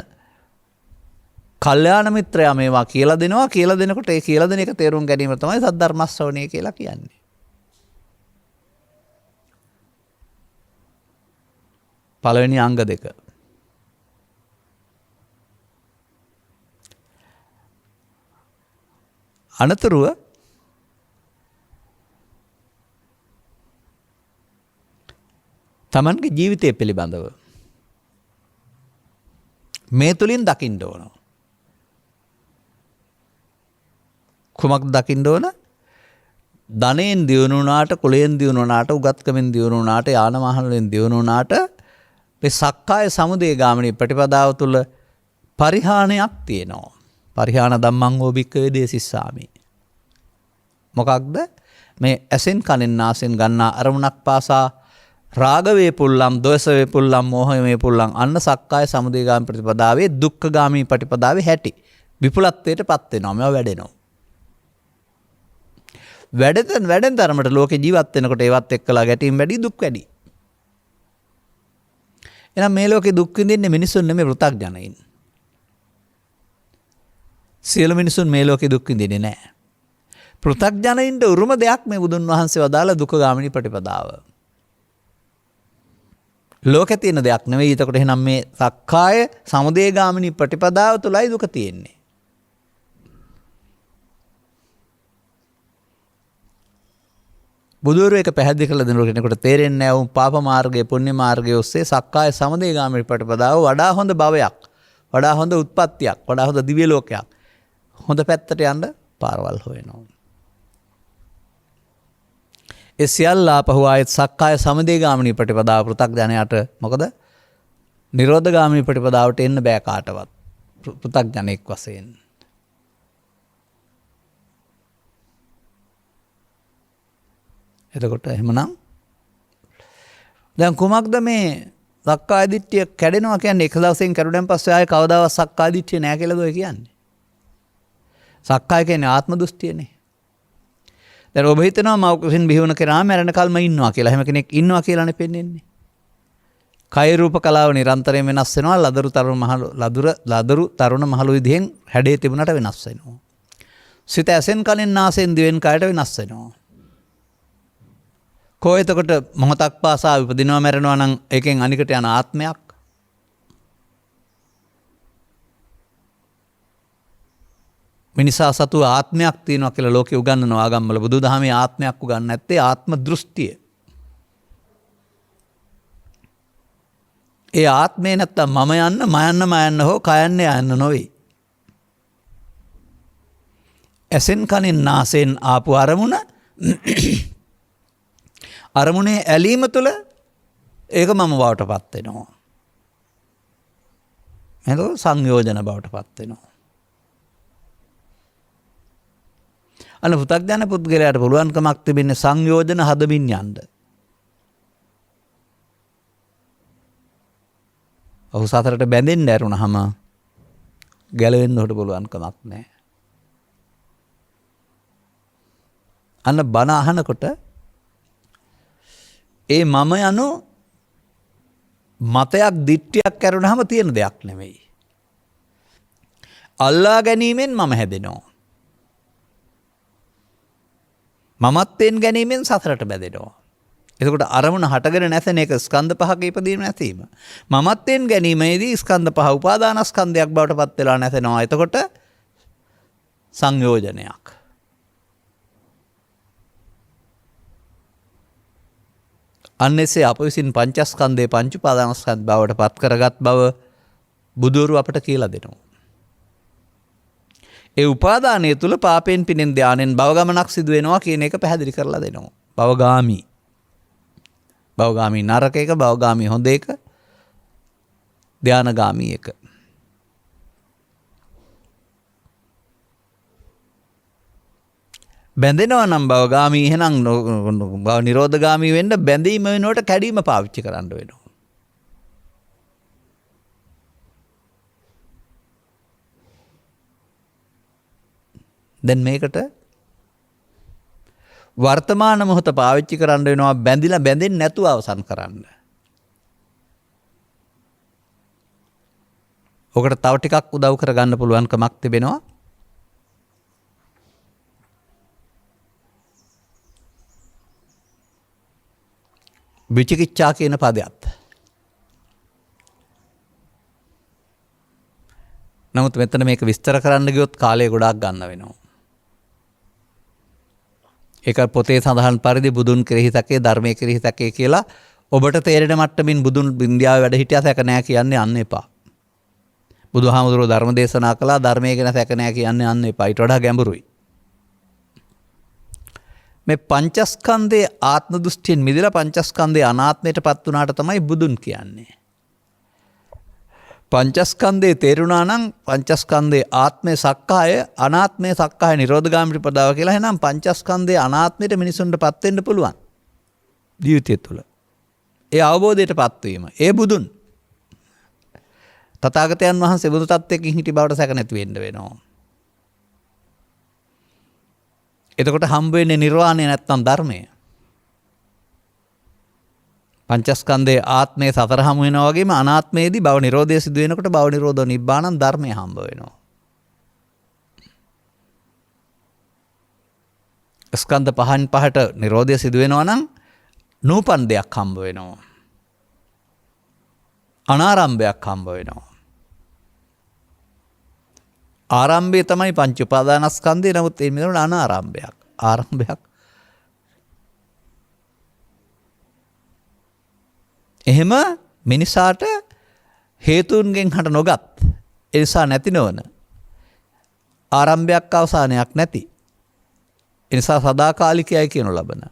කල්යාණ මිත්‍රයා මේවා කියලා දෙනවා. කියලා දෙනකොට ඒ කියලා දෙන එක තේරුම් ගැනීම තමයි සද්ධර්ම ශ්‍රවණය කියලා කියන්නේ. පළවෙනි අංග 2. අනතුරුව තමන්ගේ ජීවිතය පිළිබඳව මේ තුලින් දකින්න ඕන. කුමක් දකින්න ඕන? ධනෙන් දියුණු වුණාට, කුලයෙන් දියුණු වුණාට, උගත්කමින් දියුණු වුණාට, යාන වාහන වලින් දියුණු වුණාට මේ සක්කාය සමුදය ගාමිනී ප්‍රතිපදාව තුළ පරිහානියක් තියෙනවා. පරිහාන ධම්මං හෝ භික්ඛවේ දේසිස්සාමි. මොකක්ද? මේ ඇසෙන් කනෙන් නාසෙන් ගන්නා අරමුණක් පාසා රාග වේපුල්ලම්, දෝෂ වේපුල්ලම්, මෝහ වේපුල්ලම් අන්න සක්කාය සමුදය ගාමී ප්‍රතිපදාවේ දුක්ඛගාමී ප්‍රතිපදාවේ හැටි විපුලත්වයටපත් වෙනවා. මේවා වැඩෙනවා. වැඩෙන තරමට ලෝකේ ජීවත් වෙනකොට ඒවත් එක්කලා ගැටීම් වැඩි, දුක් වැඩි. එහෙනම් මේ ලෝකේ දුක් විඳින්නේ මිනිසුන් නෙමෙයි, පෘථග්ජනයින්. සියලු මිනිසුන් මේ ලෝකේ දුක් විඳින්නේ නැහැ. පෘථග්ජනයින්ට උරුම දෙයක් මේ බුදුන් වහන්සේ වදාළ දුක්ඛගාමිනී ප්‍රතිපදාව. ලෝකේ තියෙන දෙයක් නෙවෙයි. එතකොට එහෙනම් මේ සක්කාය සමුදය ගාමිනී ප්‍රතිපදාව තුලයි දුක තියෙන්නේ. බුදුවරු එක පැහැදිලි කරලා දෙනකොට කෙනෙකුට තේරෙන්නේ නැහැ උන් පාප මාර්ගයේ, පුණ්‍ය මාර්ගයේ ඔස්සේ සක්කාය සමුදය ගාමිනී ප්‍රතිපදාව වඩා හොඳ භවයක්, වඩා හොඳ උත්පත්තියක්, වඩා හොඳ දිව්‍ය ලෝකයක්, හොඳ පැත්තට යන්න පාරවල් හොයනවා. ඒ සියල්ල ආපහු ආයෙත් සක්කාය සමුදය ගාමිනී ප්‍රතිපදාව පෘථග්ජනයාට මොකද? නිරෝධ ගාමිනී ප්‍රතිපදාවට එන්න බෑ කාටවත්. පෘථග්ජනෙක් වශයෙන්. එතකොට එහෙමනම් දැන් කුමක්ද මේ සක්කාය දිට්ඨිය කැඩෙනවා කියන්නේ? එක දවසෙන් කැඩුණාන් පස්සේ ආයෙ කවදාවත් සක්කාය දිට්ඨිය නෑ කියලාද ඔය කියන්නේ? සක්කාය කියන්නේ ආත්ම දෘෂ්ටියනේ. දැන් ඔබ හිතනවා මව කුසින් බිහිවන කෙනා මැරෙනකල්ම ඉන්නවා කියලා. එහෙම කෙනෙක් ඉන්නවා කියලානේ පෙන්වන්නේ. කය රූප කලාව නිරන්තරයෙන් වෙනස් වෙනවා. ලදරු තරුණ මහලු විදිහෙන් හැඩේ තිබුණට වෙනස් වෙනවා. සිත ඇසෙන් කනෙන් නාසයෙන් දිවෙන් කයට වෙනස් වෙනවා. එතකොට මොහොතක් පාසා උපදිනවා මැරෙනවා නම් ඒකෙන් අනිකට යන ආත්මයක්. මිනිසා සතු ආත්මයක් තියෙනවා කියලා ලෝකේ උගන්වනවා ආගම්වල. බුදුදහමේ ආත්මයක් උගන්වන්නේ නැත්තේ ආත්ම දෘෂ්ටිය. ඒ ආත්මේ නැත්තම් මම යන්න, මයන්න හෝ කයන්න යන්න නොවේ. ඇසෙන් කනෙන් නාසයෙන් ආපු අරමුණේ ඇලීම තුළ ඒක මම බවට පත් වෙනවා. එතකොට සංයෝජන බවට පත් වෙනවා. අන්න පෘථග්ජන පුද්ගලයාට පුළුවන්කමක් තිබෙන්නේ සංයෝජන හදමින් යන්න. ඔහු සතරට බැඳෙන්න ඇරුණාම ගැලවෙන්න උඩ පුළුවන්කමක් නැහැ. අන්න බණ අහනකොට ඒ මම යනු මතයක් දිට්ඨියක් කරුණාම තියෙන දෙයක් නෙමෙයි. අල්ලා ගැනීමෙන් මම හැදෙනවා. මමත්වෙන් ගැනීමෙන් සතරට බැඳෙනවා. එතකොට අරමුණ හටගෙන නැසෙන එක ස්කන්ධ පහක ඉපදීම නැතිවීම. මමත්වෙන් ගැනීමේදී ස්කන්ධ පහ උපාදානස්කන්ධයක් බවට පත් වෙලා නැසෙනවා. එතකොට සංයෝජනයක්. අන්න එසේ අප විසින් පංචස්කන්ධේ පංච උපාදානස්කන්ධ බවට පත් කරගත් බව බුදුවරු අපට කියලා දෙනවා. ඒ උපාදානය තුල පාපයෙන් පිනෙන් ධානයෙන් භව ගමනක් සිදු වෙනවා කියන එක පැහැදිලි කරලා දෙනවා. භවගාමි. භවගාමි නරක එක, භවගාමි හොඳ එක, ධානගාමි එක. බැඳෙනවා නම් භවගාමි එහෙනම් භව නිරෝධගාමි වෙන්න බැඳීම වෙනකොට කැඩීම පාවිච්චි කරන්න වෙනවා. දැන් මේකට වර්තමාන මොහොත පාවිච්චි කරන්න වෙනවා බැඳිලා බැඳෙන්නේ නැතුව අවසන් කරන්න. ඔකට තව ටිකක් උදව් කරගන්න පුළුවන්කමක් තිබෙනවා. විචිකිච්ඡා කියන පදයක්. නමුත් මෙතන මේක විස්තර කරන්න ගියොත් කාලය ගොඩාක් ගන්න වෙනවා. ඒක පොතේ සඳහන් පරිදි බුදුන් කෙරෙහි තකේ ධර්මයේ කෙරෙහි තකේ කියලා ඔබට තේරෙන මට්ටමින් බුදුන් ඉන්දියාවේ වැඩ හිටියා සැක නැහැ කියන්නේ යන්න එපා. බුදුහාමුදුරුවෝ ධර්ම දේශනා කළා ධර්මයේ ගැන සැක නැහැ කියන්නේ යන්න එපා. ඊට වඩා ගැඹුරුයි. මේ පංචස්කන්ධයේ ආත්ම දෘෂ්ටියෙන් මිදලා පංචස්කන්ධයේ අනාත්මයට පත් වුණාට තමයි බුදුන් කියන්නේ. පංචස්කන්ධයේ තේරුණා නම් පංචස්කන්ධයේ ආත්මය සක්කාය අනාත්මය සක්කාය නිරෝධගාමී ප්‍රතිපදාව කියලා. එහෙනම් පංචස්කන්ධයේ අනාත්මයට මිනිසුන්ටපත් වෙන්න පුළුවන් ජීවිතය තුළ. ඒ අවබෝධයටපත් වීම. ඒ බුදුන්. තථාගතයන් වහන්සේ බුදු තත්ත්වයකින් හිටි බවට සැක නැති වෙන්න වෙනවා. එතකොට හම්බ වෙන්නේ නිර්වාණය නැත්නම් ධර්මය. පංචස්කන්ධයේ ආත්මයේ සතර හමු වෙනවා වගේම අනාත්මයේදී භව නිරෝධය සිදු වෙනකොට භව නිරෝධෝ නිබ්බාණං ධර්මය හම්බ වෙනවා. ස්කන්ධ පහෙන් පහට නිරෝධය සිදු වෙනවා නම් නූපන් දෙයක් හම්බ වෙනවා. අනාරම්භයක් හම්බ වෙනවා. ආරම්භය තමයි පංච උපාදානස්කන්ධය. නමුත් ඒ මිදුණ අනාරම්භයක්. ආරම්භයක්. එහෙම මිනිසාට හේතුන්ගෙන් හට නොගත් ඒ නිසා නැති නොවන ආරම්භයක් අවසානයක් නැති ඒ නිසා සදාකාලිකයයි කියනු ලබන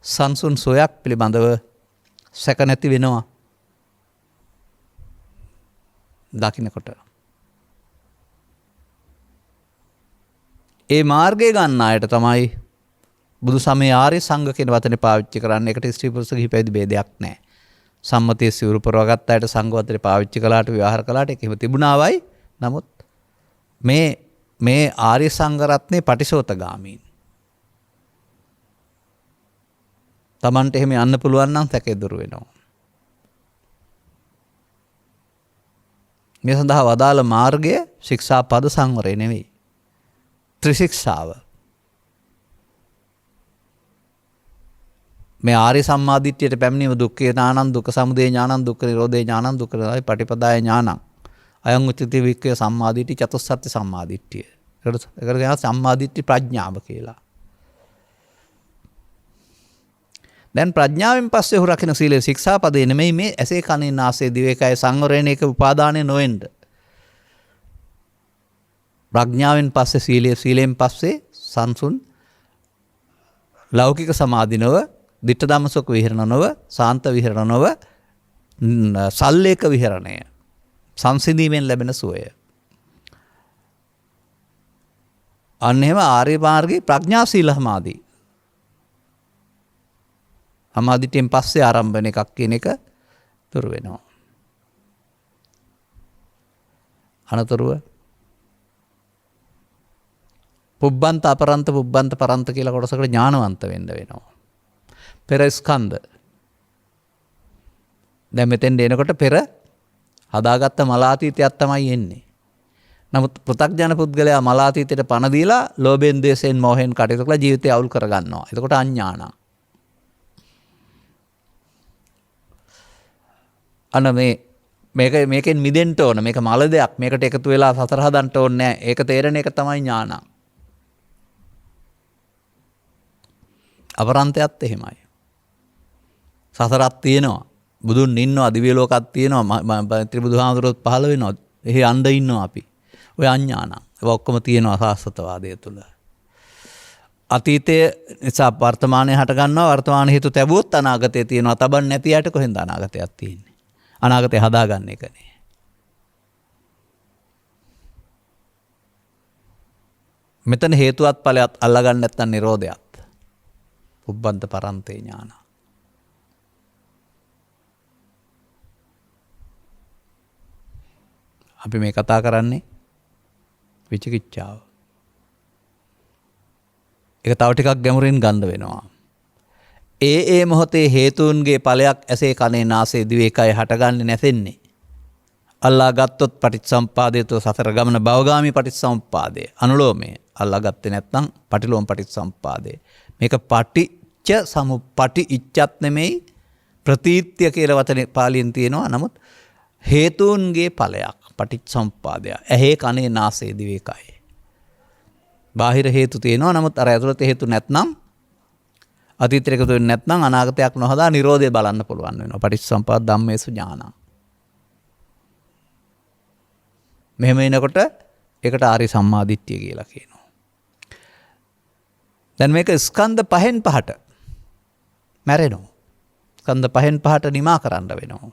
සංසුන් සොයක් පිළිබඳව සැක නැති වෙනවා දකින්නකොට. ඒ මාර්ගය ගන්න අයට තමයි බුදු සමයේ ආර්ය සංඝ කියන වචනේ පාවිච්චි කරන්නේ. ඒකට ස්ත්‍රී පුරුෂ කිහිපෙදි ભેදයක් නැහැ. සම්මතයේ සිවුරු පරවගත්ත අයට සංඝ වචනේ පාවිච්චි කළාට විවහාර කළාට ඒක එහෙම තිබුණාවයි. නමුත් මේ ආර්ය සංඝ රත්නේ පටිසෝතගාමීන්. Tamanට එහෙම යන්න පුළුවන් නම් සැකේ දුර වෙනවා. මේ සඳහා වදාළ මාර්ගය ශික්ෂා පද සංවරය නෙවෙයි. ත්‍රිශික්ෂාව. මේ ආර්ය සම්මාදිට්ඨියට පැමිණීම දුක්ඛේ ඥානං දුක්ඛ සමුදය ඥානං දුක්ඛ නිරෝධේ ඥානං දුක්ඛ නිරෝධයි පටිපදාය ඥානං අයං උච්චති වික්ඛේ සම්මාදිට්ඨි චතුස්සත්‍ය සම්මාදිට්ඨිය. ඒකට කියනවා සම්මාදිට්ඨි ප්‍රඥාව කියලා. දැන් ප්‍රඥාවෙන් පස්සේ හු රකින්න සීලේ ශික්ෂාපදේ නෙමෙයි මේ ඇසේ කනේ නාසයේ දිවේකය සංවරයෙන් එක උපාදානය නොවෙන්න. ප්‍රඥාවෙන් පස්සේ සීලයෙන් පස්සේ සංසුන් ලෞකික සමාධිනව දිට්ඨ ධම්මසුඛ විහරණ නොව සාන්ත විහරණ නොව සල්ලේක විහරණය සංසිඳීමෙන් ලැබෙන සුවය. අන්න එහෙම ආර්ය මාර්ගයේ ප්‍රඥා සීල සමාධි සමාධියෙන් පස්සේ ආරම්භන එකක් කියන එක තුරු වෙනවා. අනතුරුව පුබ්බන්ත අපරන්ත පුබ්බන්ත පරන්ත කියලා කොටසකට ඥානවන්ත වෙන්න වෙනවා. පෙර ස්කන්ධ. දැන් මෙතෙන් එනකොට පෙර හදාගත්ත මලාතීතයක් තමයි එන්නේ. නමුත් පෘථග්ජන පුද්ගලයා මලාතීතයට පණ දීලා ලෝභයෙන් ද්වේෂයෙන් මෝහයෙන් කටයුතු කරලා ජීවිතය අවුල් කරගන්නවා. එතකොට අඥාන. අන්න මේකෙන් මිදෙන්න ඕන. මේක මල දෙයක්. මේකට එකතු වෙලා සතර හදන්න ඕනේ නැහැ. ඒක තේරෙන එක තමයි ඥාන. අපරන්තයත් එහෙමයි. සසරක් තියෙනවා. බුදුන් ඉන්නවා, දිව්‍ය ලෝකයක් තියෙනවා, ත්‍රිබුදුහාමුදුරුවොත් පහළ වෙනවා. එහි අන්ධ ඉන්නවා අපි. ඔය අඥානං. ඒවා ඔක්කොම තියෙනවා සාස්වතවාදය තුළ. අතීතය නිසා වර්තමානය හට ගන්නවා. වර්තමාන හේතු තැබුවොත් අනාගතය තියෙනවා. තබන් නැති යට කොහෙන්ද අනාගතයක් තියෙන්නේ? අනාගතය හදාගන්න එකනේ. මෙතන හේතුවත් ඵලයක් අල්ලගන්න නැත්නම් නිරෝධයත්. පුබ්බන්ත පරන්තේ ඥාන. අපි මේ කතා කරන්නේ විචිකිච්ඡාව. ඒක තව ටිකක් ගැඹුරින් ගන්න වෙනවා. ඒ මොහොතේ හේතුන්ගේ ඵලයක් ඇසේ කනේ නාසයේ දිවේ කය හටගන්නේ නැසෙන්නේ. අල්ලා ගත්තොත් පටිච්චසම්පාදයට සතර ගමන භවගාමී පටිච්චසම්පාදය. අනුලෝමයේ අල්ලා ගත්තේ නැත්නම් පටිලෝම පටිච්චසම්පාදය. මේක පටිච්ච සමුප්පටි ඉච්ඡත් නෙමෙයි ප්‍රතීත්‍ය කියලා වචනේ පාලියෙන් තියෙනවා. නමුත් හේතුන්ගේ ඵලයක් පටිච්චසම්පාදය. ඇහි කනේ නාසයේ දිවේ කයේ. බාහිර හේතු තියෙනවා. නමුත් අර ඇතුළත හේතු නැත්නම් අතීතයට එකතු වෙන්නේ නැත්නම් අනාගතයක් නොහදා නිරෝධය බලන්න පුළුවන් වෙනවා. පටිච්චසම්පාද ධම්මේසු ඥානං. මෙහෙම එනකොට ඒකට ආරි සම්මාදිට්ඨිය කියලා කියනවා. දැන් මේක ස්කන්ධ පහෙන් පහට මැරෙනවා. ස්කන්ධ පහෙන් පහට නිමා කරන්න වෙනවා.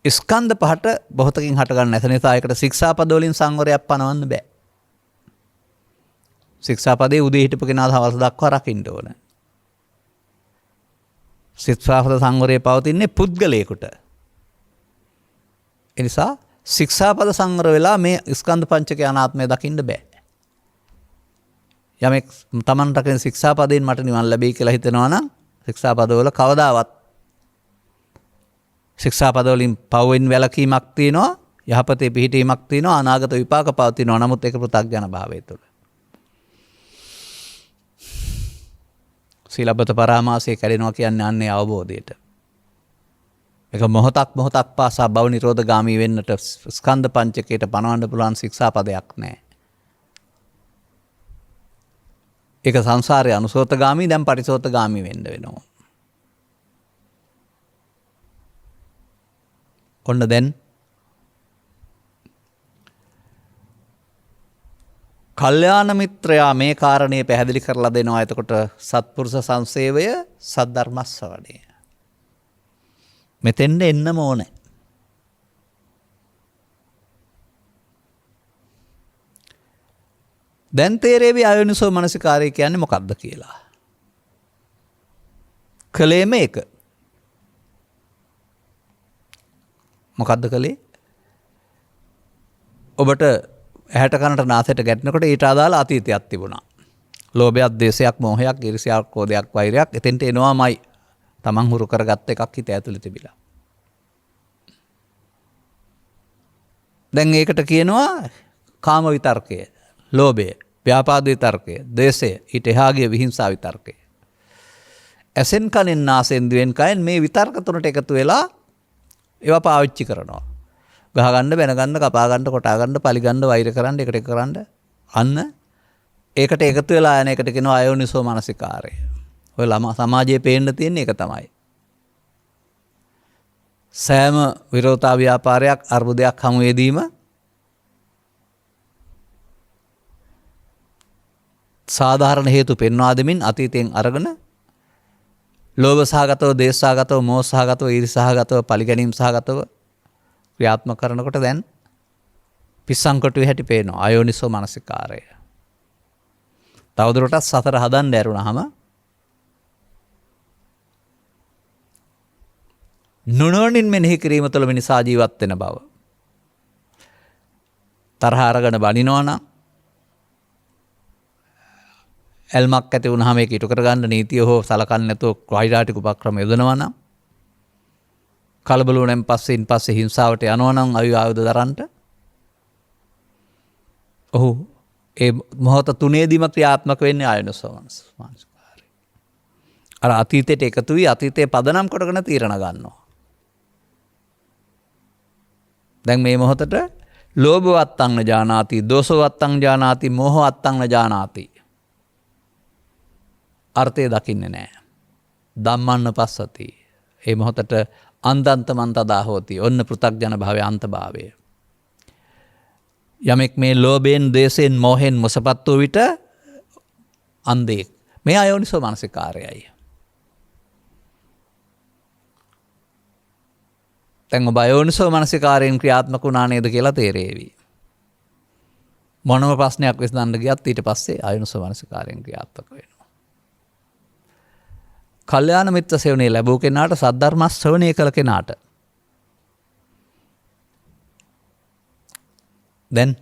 ස්කන්ධ පහට බොහෝතකින් හට ගන්න නැත නිසා ඒකට ශික්ෂාපද වලින් සංවරයක් පනවන්න බෑ. ශික්ෂාපදේ උදේ හිටපු කෙනා හවස දක්වා රකින්න ඕන. ශික්ෂාපද සංවරයේ පවතින්නේ පුද්ගලයෙකුට. ඒ නිසා ශික්ෂාපද සංවර වෙලා මේ ස්කන්ධ පංචකය අනාත්මය දකින්න බෑ. යමෙක් තමන් රකින ශික්ෂාපදයෙන් මට නිවන් ලැබෙයි කියලා හිතනවා නම් ශික්ෂාපදවල කවදාවත් ශික්ෂාපදවලින් පවෙන් වැළකීමක් තියෙනවා, යහපතේ පිහිටීමක් තියෙනවා, අනාගත විපාක පවතිනවා. නමුත් ඒක පෘථග්ජන භාවය තුළ. සීලබ්බත පරාමාසය කැඩෙනවා කියන්නේ අන්නේ අවබෝධයට. ඒක මොහොතක් පාසා භව නිරෝධගාමී වෙන්නට ස්කන්ධ පංචකයට පනවන්න පුළුවන් ශික්ෂාපදයක් නැහැ. ඒක සංසාරයේ අනුසෝතගාමී, දැන් පටිසෝතගාමී වෙන්න වෙනවා. ඔන්න දැන් කල්යාණ මිත්‍රයා මේ කාරණේ පැහැදිලි කරලා දෙනවා. එතකොට සත්පුරුෂ සංසේවය, සද්ධර්ම ශ්‍රවණය. මෙතෙන්ද එන්නම ඕනේ. දැන් තේරෙවි අයෝනිසෝ මනසිකාරය කියන්නේ මොකක්ද කියලා. කලේ මේක. මොකක්ද කලේ? ඔබට ඇහැට කනට නාසයට ගැටෙනකොට ඊට අදාළ අතීතයක් තිබුණා. ලෝභයක්, ද්වේෂයක්, මෝහයක්, ඊර්ෂ්‍යාවක්, ක්‍රෝධයක්, වෛරයක් එතෙන්ට එනවාමයි. තමන් හුරු කරගත්ත එකක් හිත ඇතුළේ තිබිලා. දැන් ඒකට කියනවා කාම විතර්කය, ලෝභය, ව්‍යාපාද විතර්කය, ද්වේෂය, ඊට එහාගේ විහිංසා විතර්කය. ඇසෙන් කනෙන් නාසයෙන් දිවෙන් කයෙන් මේ විතර්ක තුනට එකතු වෙලා ඒවා පාවිච්චි කරනවා. ගහගන්න, බැනගන්න, කපාගන්න, කොටාගන්න, පලිගන්න, වෛර කරන්න, එකට කරන්න. අන්න ඒකට එකතු වෙලා යන එකට කියනවා අයෝනිසෝ මනසිකාරය. ඔය සමාජයේ පේන්න තියෙන එක තමයි. සෑම විරෝධතා ව්‍යාපාරයක්, අර්බුදයක් හමුවේදීම සාධාරණ හේතු පෙන්වා දෙමින් අතීතයෙන් අරගෙන ලෝභ සහගතව, දේශ සහගතව, මෝහ සහගතව, ඊර්ෂ්‍යා සහගතව, පරිගැනීම් සහගතව ක්‍රියාත්මක කරනකොට දැන් පිස්සන් කොටුවේ හැටි පේනවා අයෝනිසෝ මනසිකාරය. තවදුරටත් සතර හදන්න ඇරුණාම නුනුවණින් මෙනෙහි කිරීම තුළ මිනිසා ජීවත් වෙන බව. තරහ අරගෙන බනිනවා නම්, ඇල්මක් ඇති වුණාම ඒක ඉටු කරගන්න නීතිය හෝ සලකන්නේ නැතුව වෛරාටික උපක්‍රම යොදනවා නම්, කලබල වුණෙන් පස්සේ හිංසාවට යනවා නම් ආයුධ දරන්නට, ඔහු ඒ මොහොත තුනේදීම ක්‍රියාත්මක වෙන්නේ ආයෝනිසෝ මනසිකාරය. අර අතීතයට එකතු වී අතීතයේ පදනම් කොටගෙන තීරණ ගන්නවා. දැන් මේ මොහොතට ලෝභවත්තං න ජානාති, දෝෂවත්තං ජානාති, මෝහවත්තං න ජානාති. අර්ථය දකින්නේ නැහැ. ධම්මන්න පස්සති. ඒ මොහොතට අන්දන්ත මන්තදා හෝති. ඔන්න පෘථග්ජන භාවය අන්තභාවය. යමෙක් මේ ලෝභයෙන්, ද්වේෂයෙන්, මෝහයෙන් මුසපත් වූ විට අන්ධයෙක්. මේ අයෝනිසෝ මනසිකාරයයි. දැන් ඔබ අයෝනිසෝ මනසිකාරයෙන් ක්‍රියාත්මක වුණා නේද කියලා තේරේවි. මොනම ප්‍රශ්නයක් විසඳන්න ගියත් ඊට පස්සේ අයෝනිසෝ මනසිකාරයෙන් ක්‍රියාත්මක වෙනවා. කල්යාණ මිත්‍ර සේවනයේ ලැබූ කෙනාට, සද්ධර්ම ශ්‍රවණය කළ කෙනාට දැන්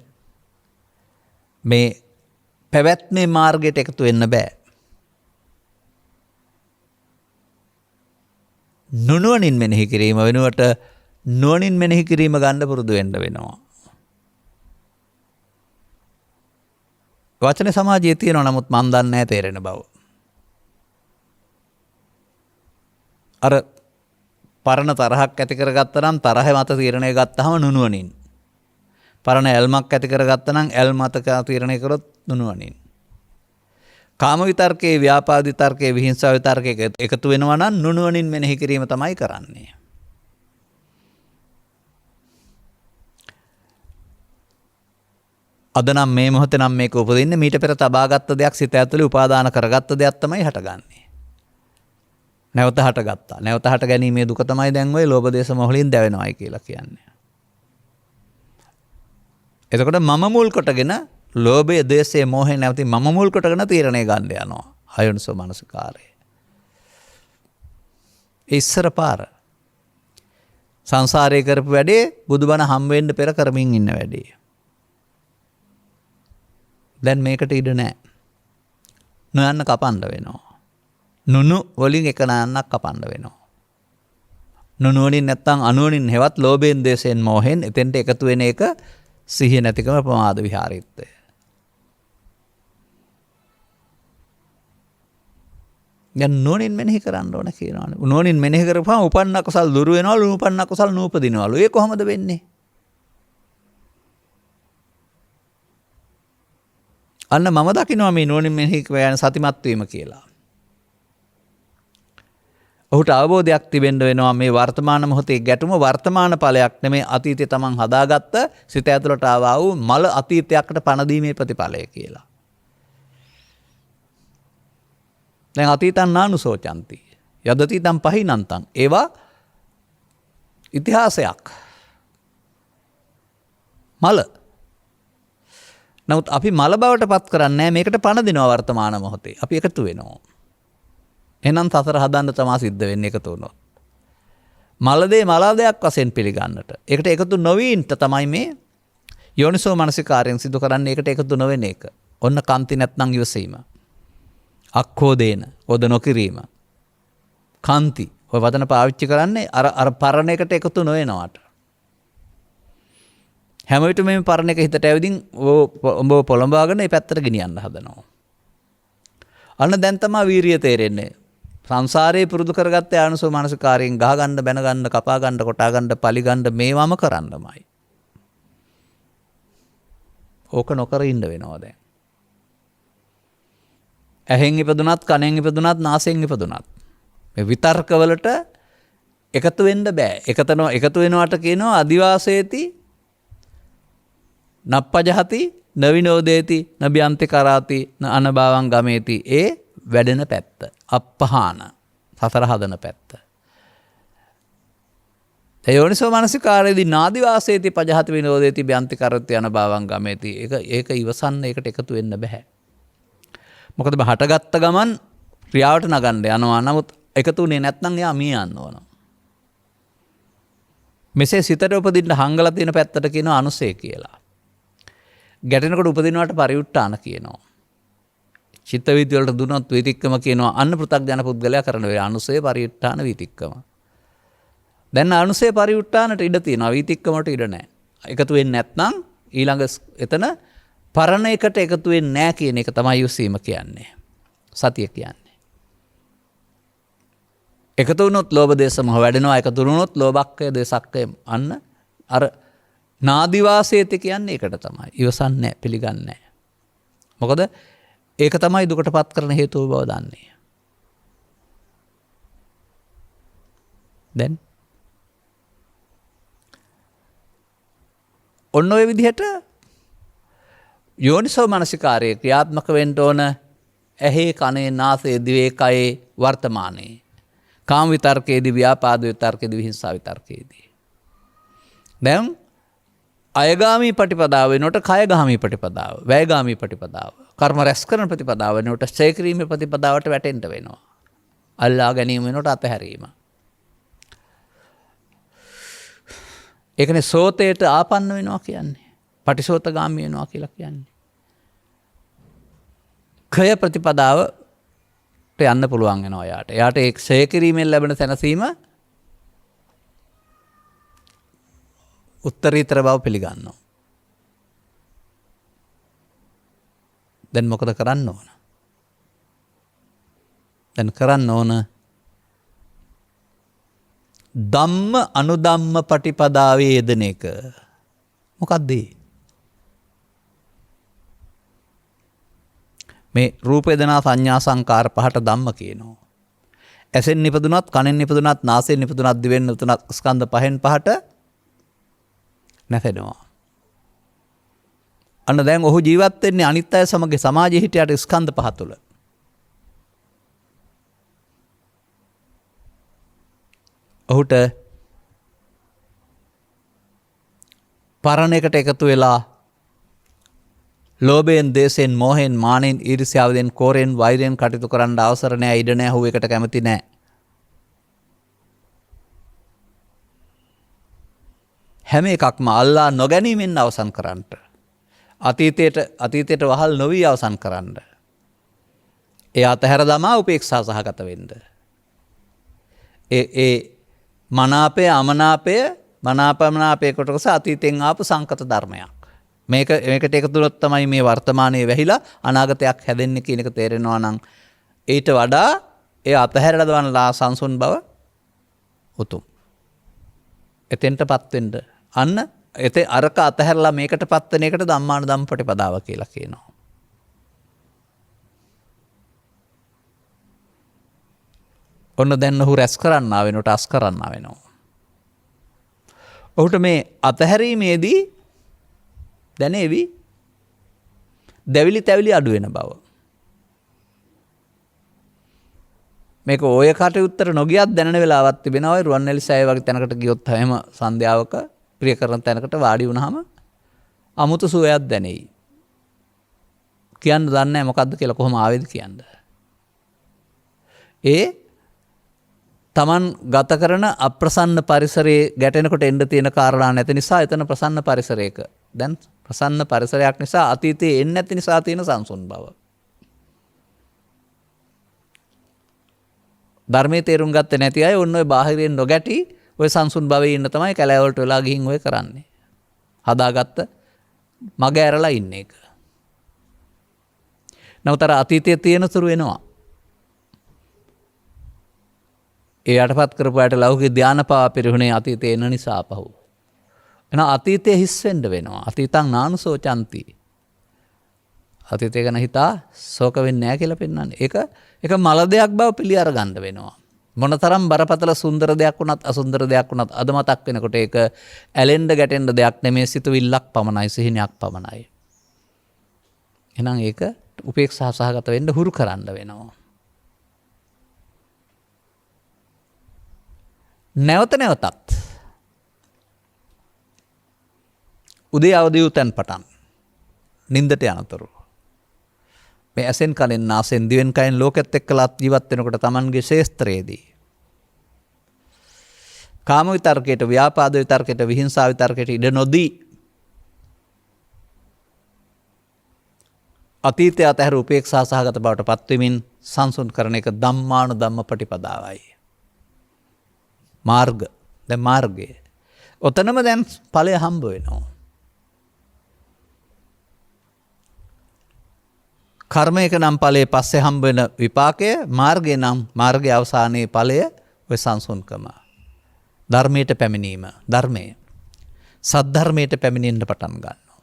මේ පැවැත්මේ මාර්ගයට එකතු වෙන්න බෑ. නුනුවණින් මෙනෙහි කිරීම වෙනුවට නුවණින් මෙනෙහි කිරීම ගන්න පුරුදු වෙන්න වෙනවා. වචන සමාජයේ තියෙනවා, නමුත් මන් දන්නේ නැහැ තේරෙන බව. අර පරණ තරහක් ඇති කරගත්තා නම් තරහ මත තීරණය ගත්තාම නුනුවණින්. පරණ ඇල්මක් ඇති කරගත්තා නම් ඇල් මත තීරණය කරොත් නුනුවණින්. කාම විතර්කයේ, ව්‍යාපාද විතර්කයේ, විහිංසා විතර්කයේ එකතු වෙනවා නම් නුනුවණින් මෙනෙහි කිරීම තමයි කරන්නේ. අද නම් මේ මොහොතේ නම් මේක උපදින්නේ මීට පෙර තබාගත්ත දෙයක්, සිත ඇතුලේ උපාදාන කරගත්ත දෙයක් තමයි හටගන්නේ. නැවත හටගත්තා. නැවත හට ගැනීමේ දුක තමයි දැන් ওই ලෝභ දේශ මොහ වලින් දැවෙනවයි කියලා කියන්නේ. එතකොට මම මුල් කොටගෙන ලෝභය, ද්වේෂය, මෝහය නැවති මම මුල් කොටගෙන තීරණය ගන්න යනවා. අයෝනිසෝ මනසිකාරය. ඉස්සර පාර. සංසාරේ කරපු වැඩේ බුදුබණ හම් වෙන්න පෙර කරමින් ඉන්න වැඩේ. දැන් මේකට ඉඩ නැහැ. නොයන්න කපන්න වෙනවා. නුනු වලින් එක නයන්නක් කපන්න වෙනවා. නුනුවණින් නැත්තම් අනුවණින් හෙවත් ලෝභයෙන්, ද්වේෂයෙන්, මෝහෙන් එතෙන්ට එකතු වෙන එක සිහිය නැතිකම, ප්‍රමාද විහාරීත්වය. දැන් නුවණින් මෙනෙහි කරන්න ඕන කියනවානේ. නුවණින් මෙනෙහි කරපුවාම උපන්න කුසල් දුරු වෙනවලු, උපන්න කුසල් නූපදිනවලු. ඒ කොහොමද වෙන්නේ? අන්න මම දකිනවා මේ නුවණින් මෙනෙහි කරන සතිමත් වීම කියලා. ඔහුට අවබෝධයක් තිබෙන්න වෙනවා මේ වර්තමාන මොහොතේ ගැටුම වර්තමාන ඵලයක් නෙමේ, අතීතේ තමන් හදාගත්ත සිත ඇතුළට ආවා වූ මල අතීතයකට පණ දීමේ ප්‍රතිඵලය කියලා. දැන් අතීතං නානුසෝචಂತಿ යදතීතං පහිනන්තං. ඒවා ඉතිහාසයක්. මල. නමුත් අපි මල බවට පත් කරන්නේ නැහැ. මේකට පණ දෙනවා වර්තමාන මොහොතේ. අපි එකතු වෙනවා. එහෙනම් සතර හදන්න තමයි සිද්ධ වෙන්නේ එකතු වුණොත්. මලදේ මලදයක් වශයෙන් පිළිගන්නට. ඒකට එකතු නොවීන්ට තමයි මේ යෝනිසෝ මනසිකාරයෙන් සිදු කරන්නේ. ඒකට එකතු නොවෙන එක. ඔන්න කන්ති නැත්නම් ඉවසීම. අක්ඛෝදේන ඔද නොකිරීම. කන්ති ඔය වදන පාවිච්චි කරන්නේ අර පරණ එකට එකතු නොවෙනවට. හැම විටම මේ පරණ එක හිතට ඇවිදින් ඔබ පොළඹවාගෙන මේ පැත්තට ගෙනියන්න හදනවා. අන්න දැන් තමයි වීරිය තේරෙන්නේ. සංසාරේ පුරුදු කරගත්ත ආනසෝ මානසිකාරයෙන් ගහ ගන්න, බැන ගන්න, කපා ගන්න, කොටා ගන්න, පලි ගන්න මේවම කරන්නමයි. ඕක නොකර ඉන්න වෙනවා දැන්. ඇහෙන් ඉපදුනත්, කනෙන් ඉපදුනත්, නාසයෙන් ඉපදුනත් මේ විතර්කවලට එකතු වෙන්න බෑ. එකතු වෙනවට කියනවා අදිවාසේති නප්පජහති නවිනෝදේති නබියන්ති කරාති අනභාවං ගමේති. ඒ වැඩෙන පැත්ත. අපහාන සතර හදන පැත්ත. යෝනිසෝ මනසිකාරයේදී නාදිවාසේති පජහති විනෝදේති බ්‍යන්ති කරති අනභාවං ගමේති. ඒක ඉවසන්න, ඒකට එකතු වෙන්න බෑ. මොකද හටගත්ත ගමන් ක්‍රියාවට නගන්න යනවා. නමුත් එකතු වුණේ නැත්නම් එයා මිය යන්න ඕන. මෙසේ සිතට උපදින්න හංගලා තියෙන පැත්තට කියනවා අනුසය කියලා. ගැටෙනකොට උපදිනවට පරිඋට්ටාන කියනවා. චිත්ත වීති වලට දුනොත් විතික්කම කියනවා. අන්න පෘථග්ජන පුද්ගලයා කරන වේ අනුසය, පරිඋට්ටාන, විතික්කම. දැන් අනුසය පරිඋට්ටානට ඉඩ තියෙනවා, විතික්කමට ඉඩ නැහැ. එකතු වෙන්නේ නැත්නම් ඊළඟ එතන පරණ එකට එකතු වෙන්නේ නැහැ කියන එක තමයි යොසීම කියන්නේ. සතිය කියන්නේ. එකතු වුණොත් ලෝභ දේශ මොහ වැඩෙනවා. එකතු වුණොත් ලෝභක්කය, දේශක්කය අන්න අර නාදිවාසේති කියන්නේ ඒකට තමයි. ඉවසන්නේ නැහැ, පිළිගන්නේ නැහැ. මොකද ඒක තමයි දුකටපත් කරන හේතුව බව දන්නේ. දැන් ඔන්න ඔය විදිහට යෝනිසෝ මනසිකාරයේ ක්‍රියාත්මක වෙන්න ඕන ඇහි කනේ නාසයේ දිවේ කයේ වර්තමානයේ කාම විතර්කයේදී ව්‍යාපාද විතර්කයේදී විහිංසා විතර්කයේදී දැන් අයගාමී ප්‍රතිපදාව වෙනකොට කයගාමී ප්‍රතිපදාව වැයගාමී ප්‍රතිපදාව කර්ම රැස් කරන ප්‍රතිපදාව වෙනකොට ඡය කිරීමේ ප්‍රතිපදාවට වැටෙන්න වෙනවා අල්ලා ගැනීම වෙනකොට අතහැරීම ඒකනේ සෝතේට ආපන්න වෙනවා කියන්නේ පටිසෝතගාමී වෙනවා කියලා කියන්නේ කය ප්‍රතිපදාවට යන්න පුළුවන් වෙනවා යාට. යාට ඒ ක්ෂය කිරීමෙන් ලැබෙන සැනසීම උත්තරීතර බව පිළිගන්නවා. දැන් මොකද කරන්න ඕන? දැන් කරන්න ඕන ධම්ම අනුධම්ම පටිපදාවේ යෙදෙන එක. මොකක්ද ඒ? මේ රූප වේදනා සංඥා සංකාර පහට ධම්ම කියනවා. ඇසෙන් නිපදුනත් කනෙන් නිපදුනත් නාසයෙන් නිපදුනත් දිවෙන් නිපදුනත් ස්කන්ධ පහෙන් පහට නැසෙනවා. අන්න දැන් ඔහු ජීවත් වෙන්නේ අනිත් අය සමග සමාජයේ හිටියට ස්කන්ධ පහ තුල. ඔහුට පරණයකට එකතු වෙලා ලෝභයෙන්, දේශයෙන්, මෝහයෙන්, මානෙන්, ඊර්ෂ්‍යාවෙන්, කෝරයෙන්, වෛරයෙන් කටයුතු කරන්න අවසර නැහැ, ඉඩ නැහැ, ඔහු එකට කැමති නැහැ. හැම එකක්ම අල්ලා නොගැනීමෙන් අවසන් කරන්නට. අතීතයට වහල් නොවි අවසන් කරන්න. ඒ අතහැර දමා උපේක්ෂා සහගත වෙන්න. ඒ මනාපය අමනාපය මනාපමනාපය කොටස අතීතෙන් ආපු සංකත ධර්මයක්. මේකට එකතු වුණොත් තමයි මේ වර්තමානයේ වැහිලා අනාගතයක් හැදෙන්නේ කියන එක තේරෙනවා නම් ඊට වඩා ඒ අතහැරලා දවනලා සංසුන් බව උතුම්. එතෙන්ටපත් වෙන්න අන්න අරක අතහැරලා මේකටපත් වෙන එකට ධම්මානුධම්ම ප්‍රතිපදාව කියලා කියනවා. ඔන්න දැන් ඔහු රැස් කරන්නා වෙනකොට අස් කරන්නා වෙනවා. ඔහුට මේ අතහැරීමේදී දැනේවි දැවිලි තැවිලි අඩු වෙන බව. මේක ඔය කටයුත්තට නොගියත් දැනෙන වෙලාවක් තිබෙනවා. රුවන්වැලි සෑය වගේ තැනකට ගියොත් හැම සන්ධ්‍යාවක ප්‍රිය කරන තැනකට වාඩි වුණාම අමුතු සුවයක් දැනෙයි. කියන්න දන්නේ නැහැ මොකද්ද කියලා කොහොම ආවේද කියන්න. තමන් ගත කරන අප්‍රසන්න පරිසරයේ ගැටෙනකොට එන්න තියෙන කාරණා නැති නිසා එතන ප්‍රසන්න පරිසරයක. දැන් ප්‍රසන්න පරිසරයක් නිසා අතීතයේ එන්නේ නැති නිසා තියෙන සංසුන් බව. ධර්මයේ තේරුම් ගත්තේ නැති අය ඔන්න ඔය බාහිරින් නොගැටි ඔය සංසුන් භවයේ ඉන්න තමයි කැලෑවලට වෙලා ගිහින් ඔය කරන්නේ. හදාගත්ත මග ඇරලා ඉන්න එක. නවතර අතීතයේ තියෙන තුරු එනවා. ඒ යටපත් කරපු අයට ලෞකික ධානය පාවා පිරිහුනේ අතීතේ එන නිසා පහු. එහෙනම් අතීතයේ හිස් වෙන්න වෙනවා. අතීතං නානුසෝචಂತಿ. අතීතය ගැන හිතා ශෝක වෙන්නේ නැහැ කියලා පෙන්වන්නේ. ඒක මල දෙයක් බව පිළි අරගන්න වෙනවා. මොනතරම් බරපතල සුන්දර දෙයක් වුණත් අසුන්දර දෙයක් වුණත් අද මතක් වෙනකොට ඒක ඇලෙන්න ගැටෙන්න දෙයක් නෙමෙයි, සිතුවිල්ලක් පමණයි, සිහිනයක් පමණයි. එහෙනම් ඒක උපේක්ෂා සහගත වෙන්න හුරු කරන්න වෙනවා. නැවතත් උදේ අවදි වූ තැන් පටන් නින්දට යනතුරු මේ ඇසෙන් කනෙන් නාසෙන් දිවෙන් කයෙන් ලෝකෙත් එක්කලා ජීවත් වෙනකොට Tamanගේ ශේස්ත්‍රයේදී කාම විතර්කයට, ව්‍යාපාද විතර්කයට, විහිංසා විතර්කයට ඉඩ නොදී අතීතය අතහැර උපේක්ෂා සහගත බවට පත්වෙමින් සංසුන් කරන එක ධම්මානුධම්ම ප්‍රතිපදාවයි. මාර්ගය. ඔතනම දැන් ඵලය හම්බ වෙනවා. කර්මයක නම් ඵලයේ පස්සේ හම්බ වෙන විපාකය, මාර්ගය නම් මාර්ගයේ අවසානයේ ඵලය ඔය සංසුන්කම. ධර්මයට පැමිණීම, ධර්මය. සද්ධර්මයට පැමිණෙන්න පටන් ගන්නවා.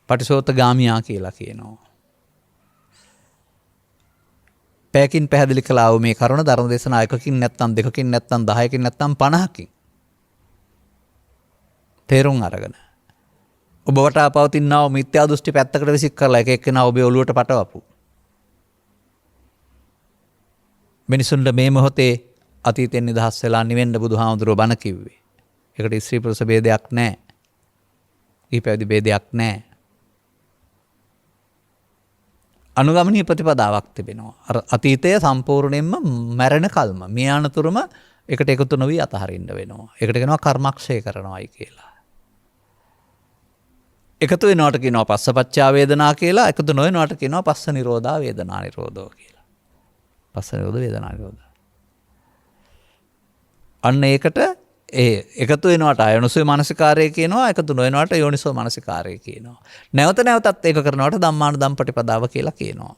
පටිසෝතගාමියා කියලා කියනවා. පැයකින් පැහැදිලි කළා වූ මේ කරුණ ධර්ම දේශනා එකකින් නැත්නම් දෙකකින් නැත්නම් 10කින් නැත්නම් 50කින් තේරුම් අරගෙන ඔබ වටා පවතිනා වූ මිත්‍යා දෘෂ්ටි පැත්තකට විසික් කරලා එක එක්කෙනා ඔබේ ඔළුවට පටවපු මිනිසුන්ට මේ මොහොතේ අතීතෙන් නිදහස් වෙලා නිවෙන්න බුදුහාමුදුරුවෝ බණ කිව්වේ. ඒකට ස්ත්‍රී පුරුෂ ભેදයක් නැහැ. ඊ පැවිදි ભેදයක් නැහැ. අනුගමනීය ප්‍රතිපදාවක් තිබෙනවා. අර අතීතය සම්පූර්ණයෙන්ම මැරෙන කල්ම මේ අනතුරුම එකට එකතු නොවි අතහරින්න වෙනවා. ඒකට කියනවා කර්මක්ෂය කරනවායි කියලා. එකතු වෙනවට කියනවා පස්සපච්චා වේදනා කියලා. එකතු නොවෙනවට කියනවා පස්ස නිරෝධා වේදනා නිරෝධෝ කියලා. පස්ස නිරෝධ වේදනා නිරෝධ. අන්න ඒකට එකතු වෙනවට අයෝනිසෝ මනසිකාරය කියනවා. එකතු නොවෙනවට යෝනිසෝ මනසිකාරය කියනවා. නැවත නැවතත් ඒක කරනවට ධම්මානුධම්ම ප්‍රතිපදාව කියලා කියනවා.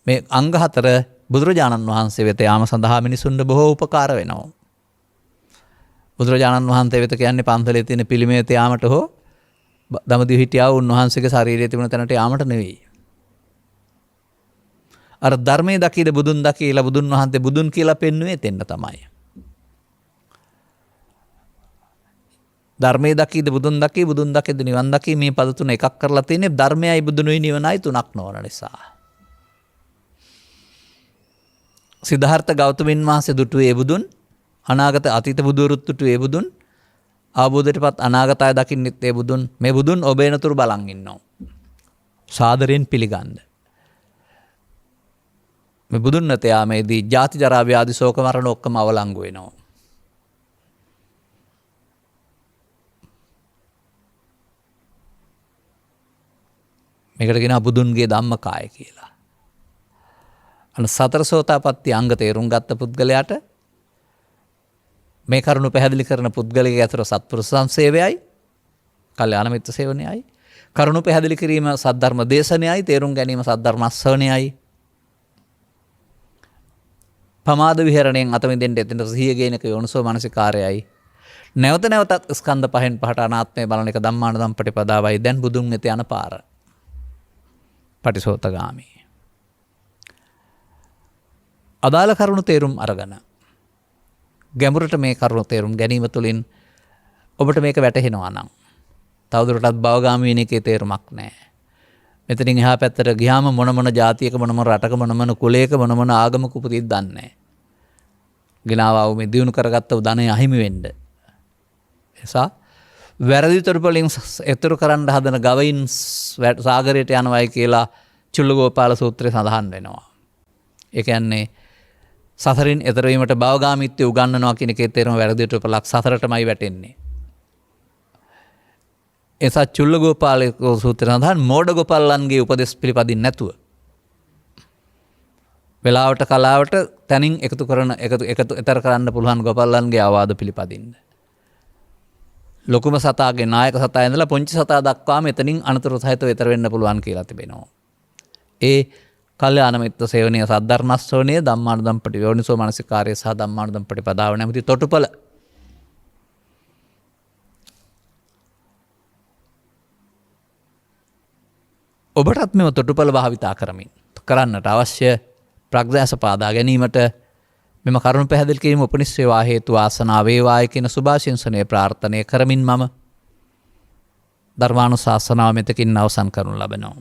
මේ අංග 4 බුදුරජාණන් වහන්සේ වෙත යාම සඳහා මිනිසුන්ට බොහෝ උපකාර වෙනවා. බුදුරජාණන් වහන්සේ වෙත කියන්නේ පන්සලේ තියෙන පිළිමයට යාමට හෝ දඹදිව හිටියා උන්වහන්සේගේ ශරීරයේ තිබුණ තැනට යාමට නෙවෙයි. අර ධර්මයේ දකීද බුදුන් දකීලා බුදුන් වහන්සේ බුදුන් කියලා පෙන්වුවේ එතෙන්ද තමයි. ධර්මයේ දකීද බුදුන් දකී බුදුන් දකීද නිවන් දකී මේ පද තුන එකක් කරලා තියෙන්නේ ධර්මයයි බුදුනුයි නිවනයි තුනක් නොවන නිසා. සිද්ධාර්ථ ගෞතමයන් වහන්සේ දුටුවේ බුදුන් අනාගත අතීත බුදුරුත් දුටුවේ බුදුන් අවබෝධයටපත් අනාගතය දකින්නෙත් ඒ බුදුන් මේ බුදුන් ඔබේනතුරු බලන් ඉන්නවා. සාදරයෙන් පිළිගන්න. මේ බුදුන් නැත යාමේදී ජාති ජරා ව්‍යාධි ශෝක මරණ ඔක්කොම අවලංගු වෙනවා. මේකට කියනවා බුදුන්ගේ ධම්මකාය කියලා. අන සතර සෝතාපට්ටි අංග තේරුම් ගත්ත පුද්ගලයාට මේ කරුණු පැහැදිලි කරන පුද්ගලයාගේ අතර සත්පුරුෂ සංසේවයයි, කල්යාණ මිත්‍ර සේවනයයි, කරුණු පැහැදිලි කිරීම සද්ධර්ම දේශනයයි, තේරුම් ගැනීම සද්ධර්ම ශ්‍රවණයයි. පමාද විහරණයෙන් අත මිදෙන්න එතන සිහිය ගේනක යෝනිසෝ මනසිකාරයයි. නැවත නැවතත් ස්කන්ධ පහෙන් පහට අනාත්මය බලන එක ධම්මානුධම්ම ප්‍රතිපදාවයි. දැන් බුදුන් වෙත යන පාර. පටිසෝතගාමී. අදාළ කරුණු තේරුම් අරගෙන ගැඹුරට මේ කරුණු තේරුම් ගැනීම තුළින් ඔබට මේක වැටහෙනවා නම් තවදුරටත් භවගාමී වෙන එකේ තේරුමක් නැහැ. මෙතනින් එහා පැත්තට ගියාම මොන ජාතියක මොන රටක මොන කුලයක මොන ආගමක උපතීත් දන්නේ නැහැ. ගිනාවව මේ දිනු කරගත්ත ධනය අහිමි වෙන්න. එසා වැරදි තොරතුරුලින් එතුරු කරන්න හදන ගවයින් සාගරයට යනවායි කියලා චුල්ලගෝපාල සූත්‍රයේ සඳහන් වෙනවා. ඒ කියන්නේ සසරින් එතර වීමට භවගාමීත්වය උගන්වනවා කියන එකේ තේරුම වැරදි තොරතුරුලක් සසරටමයි වැටෙන්නේ. එසා චුල්ලගෝපාල සූත්‍රයේ සඳහන් මෝඩ ගෝපාලන්ගේ උපදෙස් පිළිපදින්න නැතුව වෙලාවට කලාවට තනින් එකතු එතර කරන්න පුළුවන් ගෝපාලන්ගේ ආවාද පිළිපදින්න. ලොකුම සතාගේ නායක සතා ඉඳලා පොන්චි සතා දක්වාම එතනින් අනතුරු සහිතව ඊතර වෙන්න පුළුවන් කියලා තිබෙනවා. ඒ කල්යාණ මිත්‍ර සේවනීය සද්ධර්ම ශ්‍රවණය ධම්මානුධම්ම ප්‍රතියෝනිසෝ මනසිකාරය සහ ධම්මානුධම්ම ප්‍රතිපදාව නැමැති තොටුපළ. ඔබටත් මෙම තොටුපළ භාවිතා කරන්නට අවශ්‍ය ප්‍රඥාස පාදා ගැනීමට මෙම කරුණු පැහැදිලි කිරීම උපනිශ්‍රේවා හේතු ආසනාව වේවායි කියන සුභාශිංසනය ප්‍රාර්ථනා කරමින් මම ධර්මානුශාසනාව මෙතකින් අවසන් කරනු ලබනවා.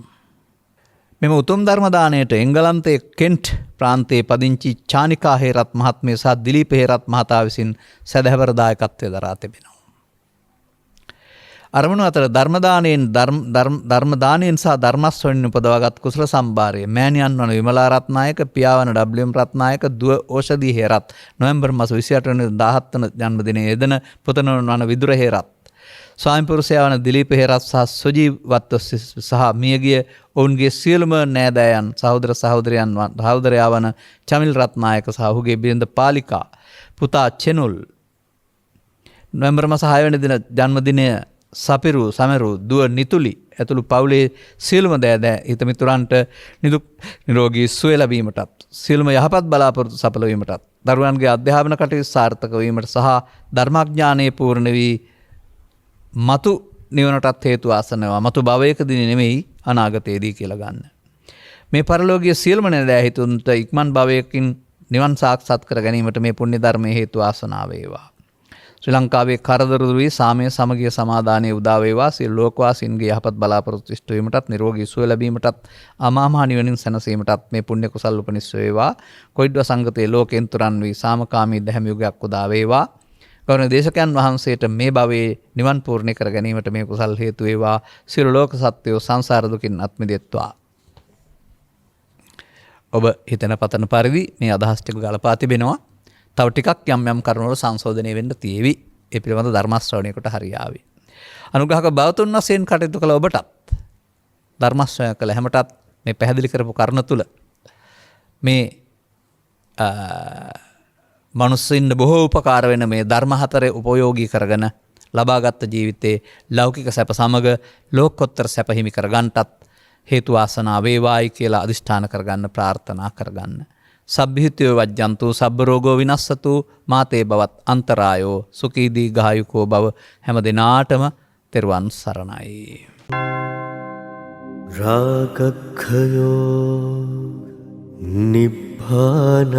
මෙම උතුම් ධර්ම දාණයට එංගලන්තයේ කෙන්ට් ප්‍රාන්තයේ පදිංචි චානිකා හේරත් මහත්මිය සහ දිලීප හේරත් මහතා විසින් සදහවර දායකත්වය දරා තිබෙනවා. අරමුණු අතර ධර්ම දානයෙන් සහ ධර්ම ශ්‍රවණයෙන් උපදවාගත් කුසල සම්භාරය මෑණියන් වන විමලා රත්නායක, පියා වන WM රත්නායක, දුව ඕෂධී හේරත් නොවැම්බර් මාස 28 වෙනිදා 17 වන ජන්මදිනයේ යෙදෙන පුතණුවන් වන විදුර හේරත්, ස්වාමි පුරුෂයා වන දිලීප හේරත් සහ සුජීවත්ව සහ මියගිය ඔවුන්ගේ සියලුම නෑදෑයන්, සහෝදරයා වන චමිල් රත්නායක සහ ඔහුගේ බිරිඳ පාලිකා, පුතා චෙනුල් නොවැම්බර් මාස 6 වෙනි දින ජන්මදිනය සපිරු සමරු දුව නිතුලි ඇතුළු පවුලේ සියලුම දෑදෑ හිත මිතුරන්ට නිරෝගී සුවය ලැබීමටත් සියලුම යහපත් බලාපොරොත්තු සඵල වීමටත් දරුවන්ගේ අධ්‍යාපන කටයුතු සාර්ථක වීමට සහ ධර්මාඥානයේ පූර්ණ වී මතු නිවනටත් හේතු ආසන වේවා. මතු භවයකදී නෙමෙයි අනාගතයේදී කියලා ගන්න. මේ පරලෝකීය සියලුම නෑදෑහිතුන්ට ඉක්මන් භවයකින් නිවන් සාක්ෂාත් කර ගැනීමට මේ පුණ්‍ය ධර්මයේ හේතු වාසනා වේවා. ශ්‍රී ලංකාවේ කරදර දුරු වී සාමය සමගිය සමාදානයේ උදා වේවා. සියලු ලෝකවාසීන්ගේ යහපත් බලාපොරොත්තු ඉෂ්ට වීමටත් නිරෝගී සුව ලැබීමටත් අමා මහ නිවනින් සැනසීමටත් මේ පුණ්‍ය කුසල් උපනිශ්‍රේ වේවා. කොයිඩ්ව සංගතයේ ලෝකෙන් තුරන් වී සාමකාමී දැහැමි යුගයක් උදා වේවා. ගෞරවනීය දේශකයන් වහන්සේට මේ භවයේ නිවන් පූර්ණ කර ගැනීමට මේ කුසල් හේතු වේවා. සියලු ලෝක සත්වයෝ සංසාර දුකින් අත් මිදෙත්වා. ඔබ හිතන පතන පරිදි මේ අදහස් ටික ගලපා තිබෙනවා. තව ටිකක් යම් යම් කරුණවල සංශෝධනය වෙන්න තියෙවි. ඒ පිළිබඳ ධර්ම ශ්‍රවණයකට හරියාවි. අනුග්‍රහක බවතුන් වශයෙන් කටයුතු කළ ඔබටත් ධර්ම ශ්‍රවණය කළ හැමටත් මේ පැහැදිලි කරපු කරුණ තුල මේ මනුස්සයින්ට බොහෝ උපකාර වෙන මේ ධර්ම හතරේ උපයෝගී කරගෙන ලබාගත් ජීවිතේ ලෞකික සැප සමග ලෝකෝත්තර සැප හිමි කරගන්නටත් හේතු වාසනා වේවායි කියලා අදිෂ්ඨාන කරගන්න ප්‍රාර්ථනා කරගන්න. සබ්බිහිතයෝ වජ්ජන්තු සබ්බ රෝගෝ විනස්සතු මාතේ බවත් අන්තරායෝ සුඛී දීඝායුකෝ බව හැම දිනාටම තෙරුවන් සරණයි. රාගක්ඛයෝ නිබ්බානං